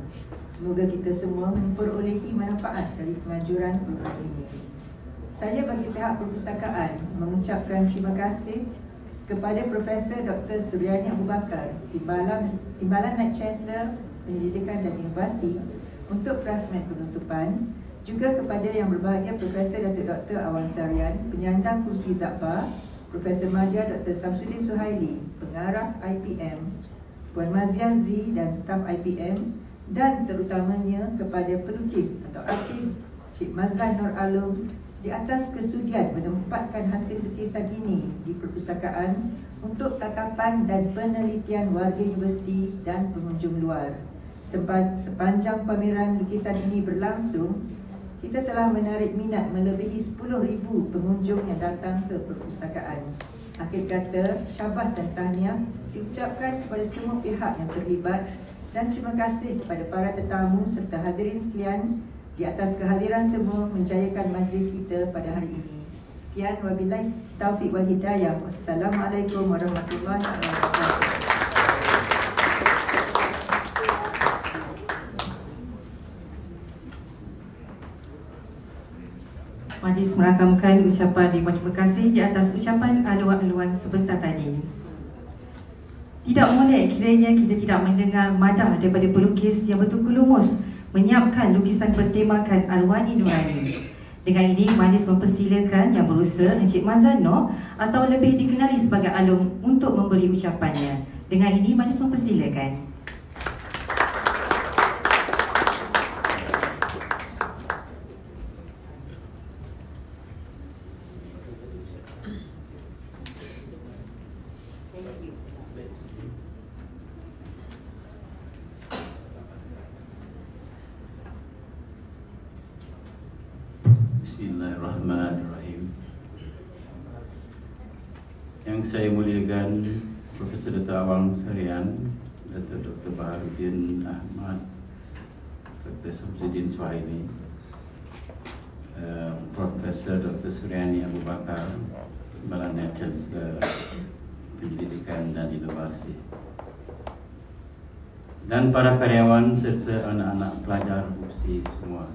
Semoga kita semua memperolehi manfaat dari penganjuran program ini. Saya bagi pihak perpustakaan mengucapkan terima kasih kepada Profesor Dr. Suryani Abu Bakar, Timbalan Naib Chancellor Pendidikan dan Inovasi untuk prasmen penutupan, juga kepada yang berbahagia Profesor Dr. Awang Sarian, Penyandang Kursi Zakbar, Profesor Madya Dr. Samsudin Suhaili, Pengarah IPM, Puan Maziah Z dan staf IPM, dan terutamanya kepada pelukis atau artis Cik Mazlan Nur Alum di atas kesudian menempatkan hasil lukisan ini di perpustakaan untuk tatapan dan penelitian warga universiti dan pengunjung luar. Sepanjang pameran lukisan ini berlangsung, kita telah menarik minat melebihi 10,000 pengunjung yang datang ke perpustakaan. Akhir kata, syabas dan tahniah diucapkan kepada semua pihak yang terlibat dan terima kasih kepada para tetamu serta hadirin sekalian di atas kehadiran semua menjayakan majlis kita pada hari ini. Sekian, wabillahi taufiq wal hidayah. Wassalamualaikum warahmatullahi wabarakatuh. Majlis merakamkan ucapan terima kasih di atas ucapan aluan-aluan sebentar tadi. Tidak boleh kiranya kita tidak mendengar madah daripada pelukis yang betul-betul lumus menyiapkan lukisan bertemakan Alwani Nurani. Dengan ini, majlis mempersilakan yang berusaha Encik Mazlan Noor atau lebih dikenali sebagai Alung untuk memberi ucapannya. Dengan ini, majlis mempersilakan. Bismillahirrahmanirrahim. Yang saya muliakan Profesor Dr. Awang Sarian, Dr. Baharudin Ahmad, Dr. Samsudin Suhaili, Profesor Dr. Suryani Abu Bakar, Timbalan Chancellor Pendidikan dan Inovasi, dan para karyawan serta anak-anak pelajar UPSI semua.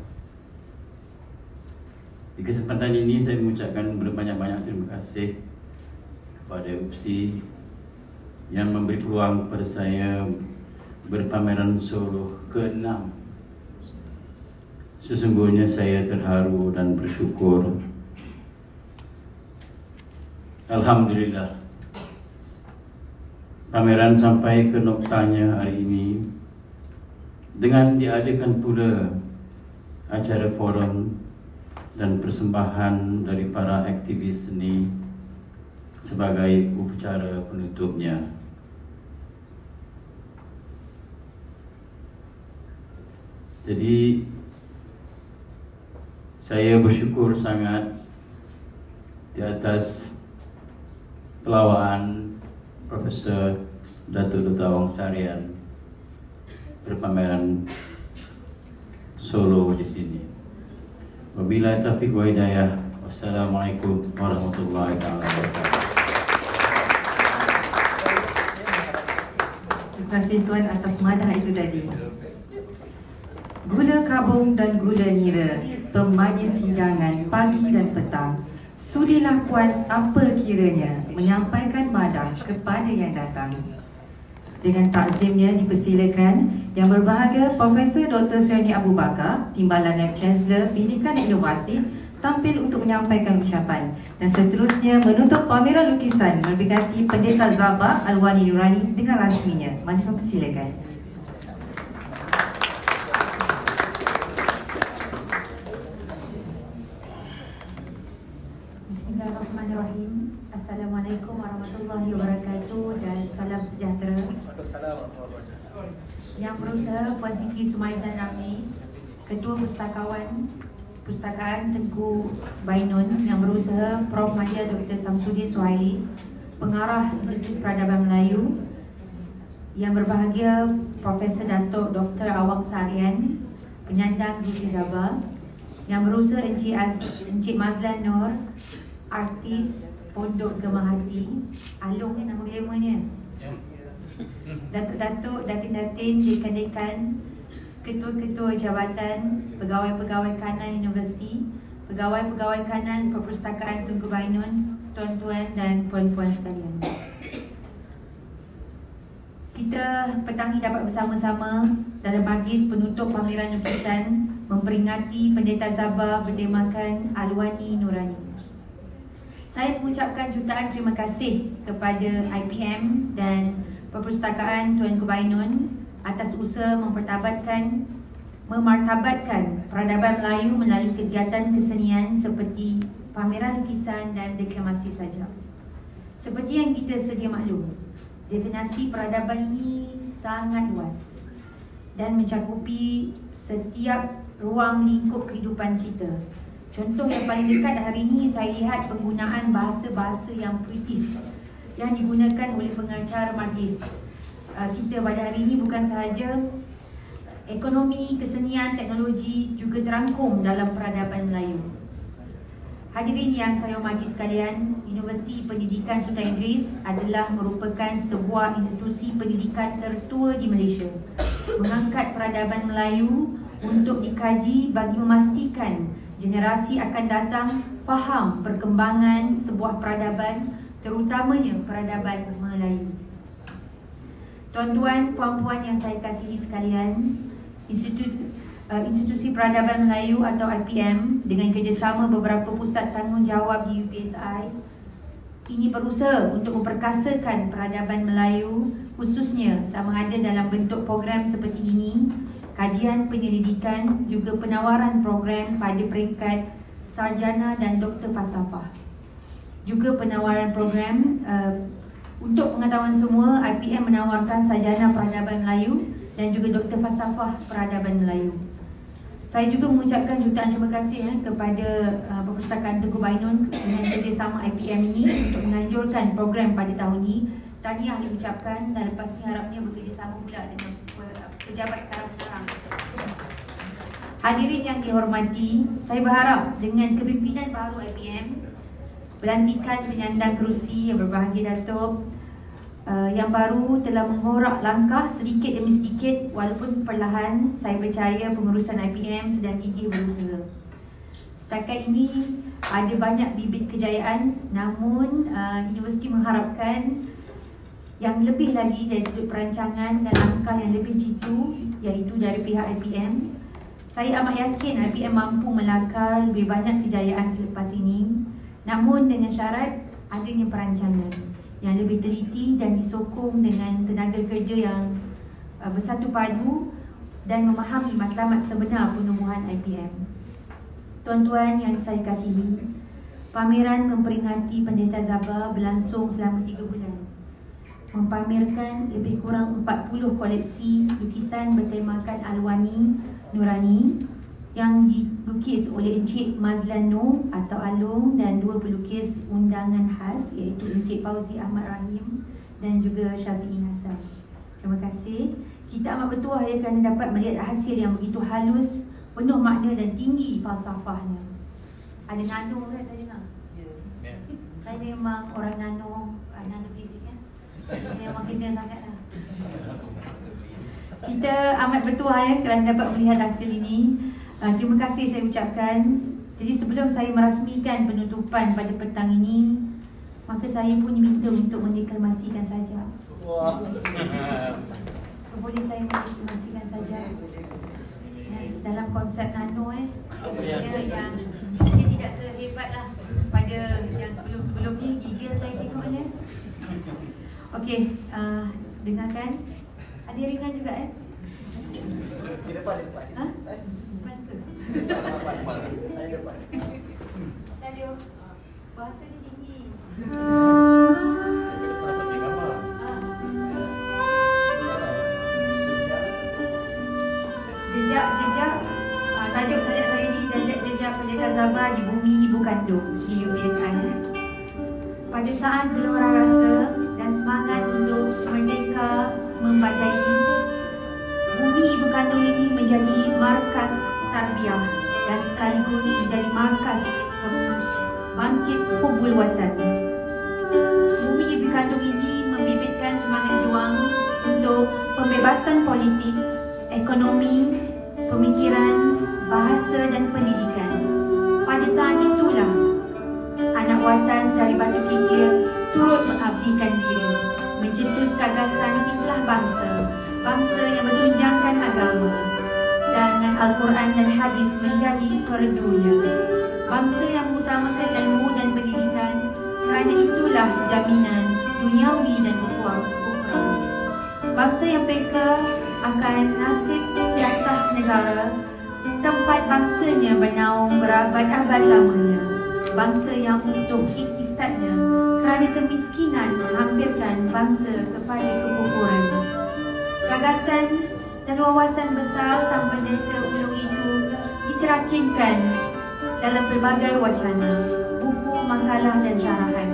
Di kesempatan ini saya mengucapkan berbanyak-banyak terima kasih kepada UPSI yang memberi peluang kepada saya berpameran solo ke-6. Sesungguhnya saya terharu dan bersyukur. Alhamdulillah, pameran sampai ke noktanya hari ini dengan diadakan pula acara forum dan persembahan dari para aktivis seni sebagai upacara penutupnya. Jadi saya bersyukur sangat di atas pelawaan Profesor Datuk Dr. Awang Sarian berpameran solo di sini. Wabillahi taufiq wa hidayah. Wassalamualaikum warahmatullahi wabarakatuh. Terima kasih Tuan atas madah itu tadi. Gula kabung dan gula nira, pemajlis hidangan pagi dan petang. Sudilah Puan apa kiranya menyampaikan madah kepada yang datang. Dengan takzimnya dipersilakan Yang berbahagia Profesor Dr. Suryani Abu Bakar, Timbalan Naib Chancellor Pendidikan dan Inovasi, tampil untuk menyampaikan ucapan. Dan seterusnya menutup pameran lukisan berganti Pendeta Zabah Alwani Nurani dengan rasminya. Majlis mempersilakan. Bismillahirrahmanirrahim. Assalamualaikum warahmatullahi wabarakatuh dan salam sejahtera. Yang berusaha Puan Siti Sumaizan Ramli, Ketua Pustakaan Tengku Bainun. Yang berusaha Prof. Mahir Dr. Samsudin Suhaili, Pengarah Institut Peradaban Melayu. Yang berbahagia Profesor Datuk Dr. Awang Sarian, Penyandang Gusi Zabah. Yang berusaha Encik Mazlan Noor, artis Pondok Gemah Hati. Alung ni nama glamornya. Datuk-datuk, datin-datin, dekan-dekan, ketua-ketua jabatan, pegawai-pegawai kanan universiti, pegawai-pegawai kanan Perpustakaan Tengku Bainun, tuan-tuan dan puan-puan sekalian. Kita petang ini dapat bersama-sama dalam majlis penutup pameran lukisan memperingati Pendeta Zabah bertemakan Alwani Nurani. Saya mengucapkan jutaan terima kasih kepada IPM dan Perpustakaan Tuanku Bainun atas usaha memartabatkan peradaban Melayu melalui kegiatan kesenian seperti pameran lukisan dan deklamasi saja. Seperti yang kita sedia maklum, definisi peradaban ini sangat luas dan mencakupi setiap ruang lingkup kehidupan kita. Contoh yang paling dekat hari ini saya lihat penggunaan bahasa-bahasa yang puitis yang digunakan oleh pengacara majlis kita pada hari ini. Bukan sahaja ekonomi, kesenian, teknologi juga terangkum dalam peradaban Melayu. Hadirin yang saya hormati sekalian, Universiti Pendidikan Sultan Idris adalah merupakan sebuah institusi pendidikan tertua di Malaysia. Mengangkat peradaban Melayu untuk dikaji bagi memastikan generasi akan datang faham perkembangan sebuah peradaban, terutamanya peradaban Melayu. Tuan-tuan, puan-puan yang saya kasihi sekalian, Institusi Peradaban Melayu atau IPM dengan kerjasama beberapa pusat tanggungjawab di UPSI ini berusaha untuk memperkasakan peradaban Melayu, khususnya sama ada dalam bentuk program seperti ini, kajian penyelidikan, juga penawaran program pada peringkat sarjana dan doktor falsafah. Juga penawaran program untuk pengetahuan semua, IPM menawarkan sarjana peradaban Melayu dan juga doktor falsafah peradaban Melayu. Saya juga mengucapkan jutaan terima kasih kepada Perpustakaan Tengku Bainun dengan kerjasama IPM ini untuk menganjurkan program pada tahun ini. Tahniah diucapkan dan lepas ni harapnya bekerjasama pula dengan pejabat karang-karang. Hadirin yang dihormati, saya berharap dengan kepimpinan baru IPM, pelantikan penyandang kerusi yang berbahagia Datuk yang baru telah mengorak langkah sedikit demi sedikit walaupun perlahan, saya percaya pengurusan IPM sedang gigih berusaha. Setakat ini ada banyak bibit kejayaan, namun universiti mengharapkan yang lebih lagi dari sudut perancangan dan langkah yang lebih jitu, iaitu dari pihak IPM. Saya amat yakin IPM mampu melakar lebih banyak kejayaan selepas ini, namun dengan syarat adanya perancangan yang lebih teliti dan disokong dengan tenaga kerja yang bersatu padu dan memahami matlamat sebenar penubuhan IPM. Tuan-tuan yang saya kasihi, pameran memperingati Pendeta Zaba berlangsung selama 3 bulan. Mempamerkan lebih kurang 40 koleksi lukisan bertemakan Alwani Nurani yang dilukis oleh Encik Mazlan Noor atau Alung dan 2 pelukis undangan khas iaitu Encik Fauzi Ahmad Rahim dan juga Syafi'i Hasan. Terima kasih. Kita amat bertuah kerana dapat melihat hasil yang begitu halus, penuh makna dan tinggi falsafahnya. Ada nano kan saya dengar? Ya. Saya memang orang nano fisik kan? Memang kena sangat lah. Kita amat bertuah kerana dapat melihat hasil ini. Terima kasih saya ucapkan. Jadi sebelum saya merasmikan penutupan pada petang ini, maka saya pun diminta untuk mendeklamasikan saja. So boleh saya mendeklamasikan saja dalam konsep nano yang dia tidak sehebat lah pada yang sebelum-sebelum ni. Gigil saya tengoknya. Okey, dengarkan. Ada ringan juga Di depan. Ha? Saya depan. Tadi bahasa ni tinggi. Jejak tajuk sajak saya ni jejak Pendeta Zaba di bumi ibu kandung di UPSI. Pada saat gelora rasa dan semangat untuk merdeka membadai, bumi ibu kandung ini menjadi markas tarbiyah dan sekaligus menjadi markas bangkit hubul watan. Bumi ibu kandung ini membibitkan semangat juang untuk pembebasan politik, ekonomi, pemikiran, bahasa dan pendidikan. Pada saat itulah anak watan dari Batu Kikir turut mengabdikan diri, mencetus gagasan islah bangsa, bangsa yang menunjangkan agama dengan Al-Quran dan Hadis menjadi perdunya, bangsa yang mengutamakan ilmu dan pendidikan, kerana itulah jaminan duniawi dan ukhrawi. Bangsa yang peka akan nasib siasah negara, tempat bangsanya bernaung berabad-abad lamanya, bangsa yang utuh iktisadnya kerana kemiskinan menghampirkan bangsa kepada kekufuran. Gagasan dan wawasan besar Sang Pendeta Ulung itu dicerakinkan dalam pelbagai wacana, buku, makalah dan syarahan.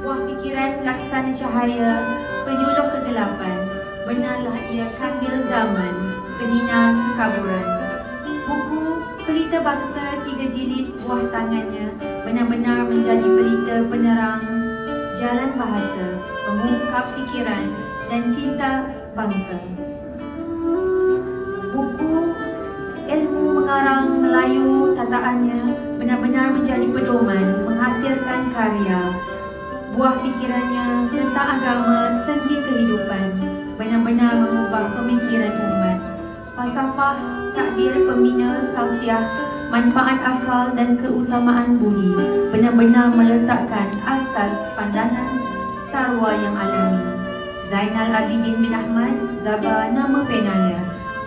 Buah fikiran laksana cahaya, penyuluh kegelapan, benarlah ia kandil zaman, penyinar kekaburan. Buku Pelita Bangsa 3 jilid buah tangannya benar-benar menjadi pelita penerang jalan bahasa, mengungkap fikiran dan cinta bangsa. Buku Ilmu Mengarang Melayu tataannya benar-benar menjadi pedoman, menghasilkan karya. Buah fikirannya tentang agama, seni kehidupan, benar-benar mengubah pemikiran umat. Falsafah, takdir, pembina, tausiah, manfaat akal dan keutamaan budi benar-benar meletakkan asas pandangan sarwa yang alami. Zainal Abidin bin Ahmad, Zaba nama penanya.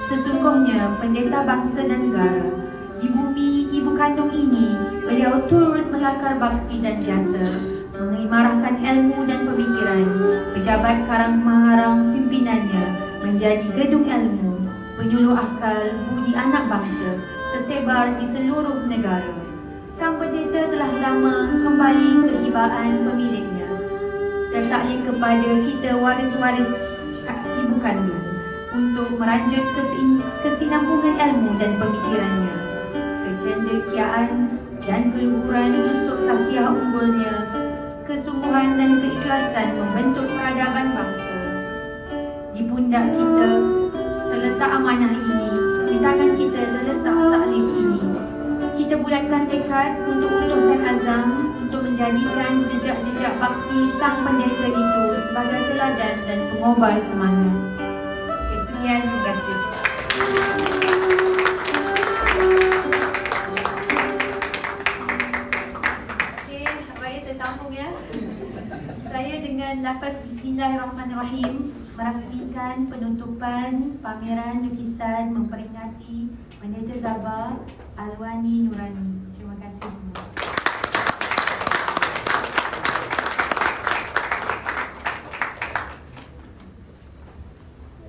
Sesungguhnya pendeta bangsa dan negara. Di bumi ibu kandung ini, beliau turut melakar bakti dan jasa, mengimarahkan ilmu dan pemikiran. Pejabat Karang Maharang pimpinannya menjadi gedung ilmu, penyuluh akal budi anak bangsa, tersebar di seluruh negara. Sang pendeta telah lama kembali kehibaan pemiliknya, tertakluk kepada kita waris-waris ibu kandung untuk meranjut kesinambungan ilmu dan pemikirannya. Kecendekiaan dan keluhuran susuk saksiah unggulnya, kesungguhan dan keikhlasan membentuk peradaban bangsa. Di pundak kita terletak amanah ini, di tangan kita terletak taklif ini. Kita bulatkan tekad untuk ulurkan azam untuk menjadikan jejak-jejak bakti sang pendeta itu sebagai teladan dan pengobar semangat. Sekian, terima kasih. Saya dengan lafaz Bismillahirrahmanirrahim merasmikan penutupan pameran lukisan memperingati Pendeta Zaba Alwani Nurani. Terima kasih semua.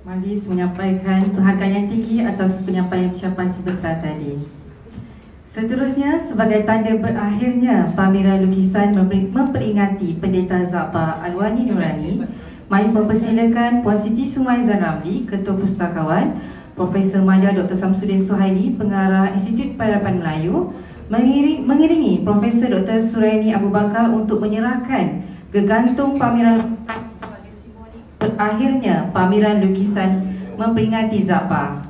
Majlis menyampaikan penghargaan yang tinggi atas penyampaian ucapan sebentar tadi. Seterusnya, sebagai tanda berakhirnya pameran lukisan memperingati Pendeta Zaba Alwani Nurani, majlis mempersilakan Puan Siti Sumaizan Ramli, Ketua Pustakawan, Profesor Madya Dr. Samsudin Suhaili, Pengarah Institut Peradaban Melayu, mengiringi Profesor Dr. Suraini Abu Bakar untuk menyerahkan gegantung pameran lukisan sebagai simbolik berakhirnya pameran lukisan memperingati Zaba.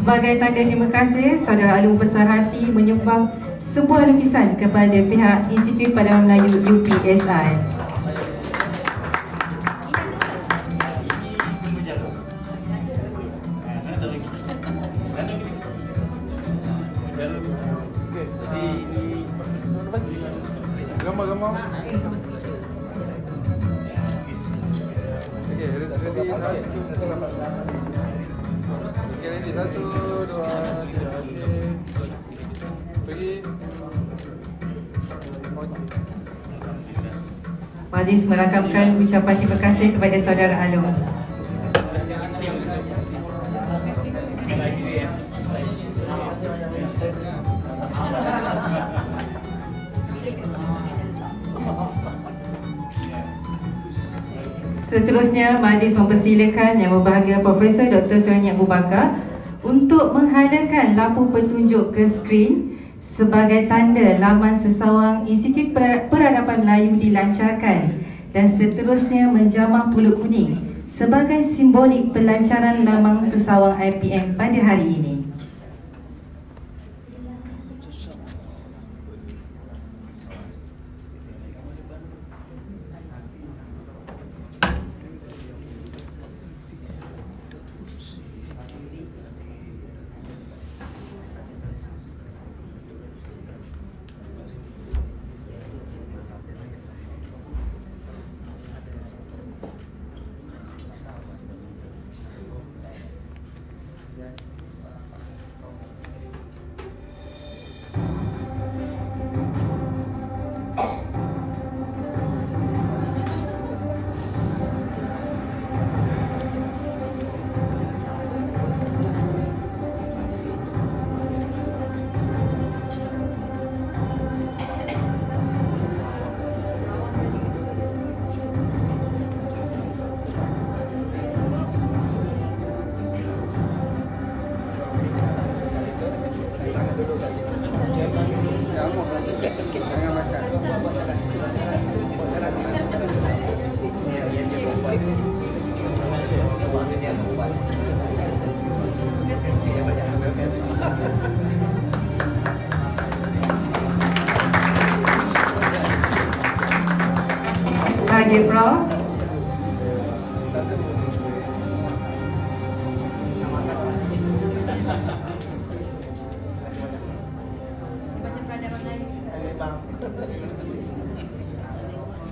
Sebagai tanda terima kasih, Saudara Alung besar hati menyumbang sebuah lukisan kepada pihak Institut Peradaban Melayu UPSI. Majlis merakamkan ucapan terima kasih kepada Saudara Alung. Seterusnya, majlis mempersilakan Yang Berbahagia Profesor Dr. Suraini Abu Bakar untuk menghadapkan lampu petunjuk ke skrin sebagai tanda laman sesawang Institut Peradaban Melayu dilancarkan dan seterusnya menjamah pulut kuning sebagai simbolik pelancaran laman sesawang IPM pada hari ini. Bahagia Prof.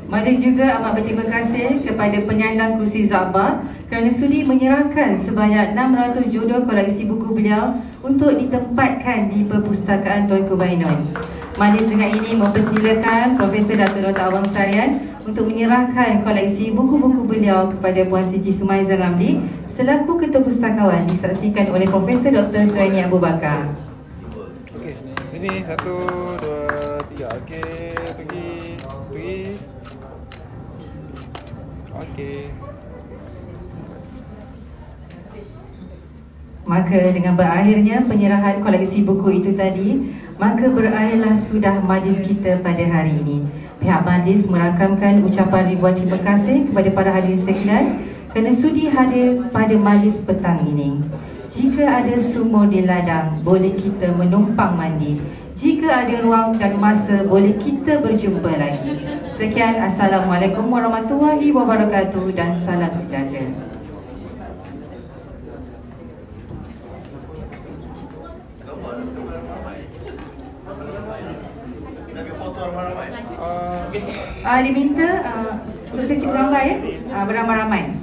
Majlis juga amat berterima kasih kepada penyandang kerusi Zabah kerana sudi menyerahkan sebanyak 600 judul koleksi buku beliau untuk ditempatkan di Perpustakaan Tunku Bainun. Majlis dengan ini mempersilakan Profesor Datuk Dr. Awang Sarian untuk menyerahkan koleksi buku-buku beliau kepada Puan Siti Sumaizah Ramli selaku Ketua Pustakawan, disaksikan oleh Profesor Dr. Suraini Abu Bakar. Okey, sini 1, 2, 3. Okey, pergi. Okey. Maka dengan berakhirnya penyerahan koleksi buku itu tadi, maka berakhirlah sudah majlis kita pada hari ini. Pihak majlis merakamkan ucapan ribuan terima kasih kepada para hadirin sekalian kerana sudi hadir pada majlis petang ini. Jika ada sumur di ladang, boleh kita menumpang mandi. Jika ada ruang dan masa, boleh kita berjumpa lagi. Sekian, Assalamualaikum warahmatullahi wabarakatuh dan salam sejahtera. Diminta untuk sesi gambar ya, beramai-ramai.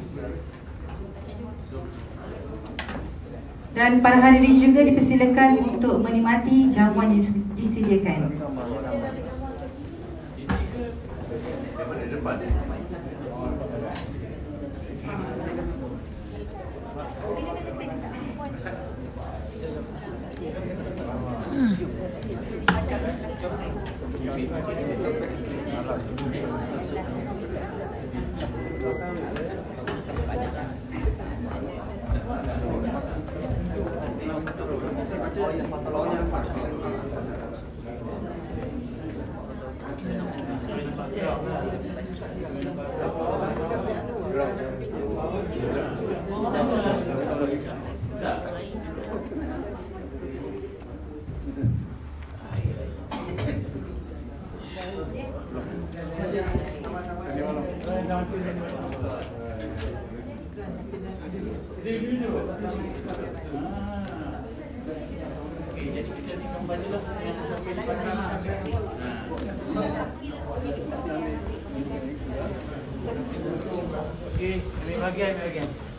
Dan para hadirin juga dipersilakan untuk menikmati jamuan yang disediakan. Okey, ambil bahagian.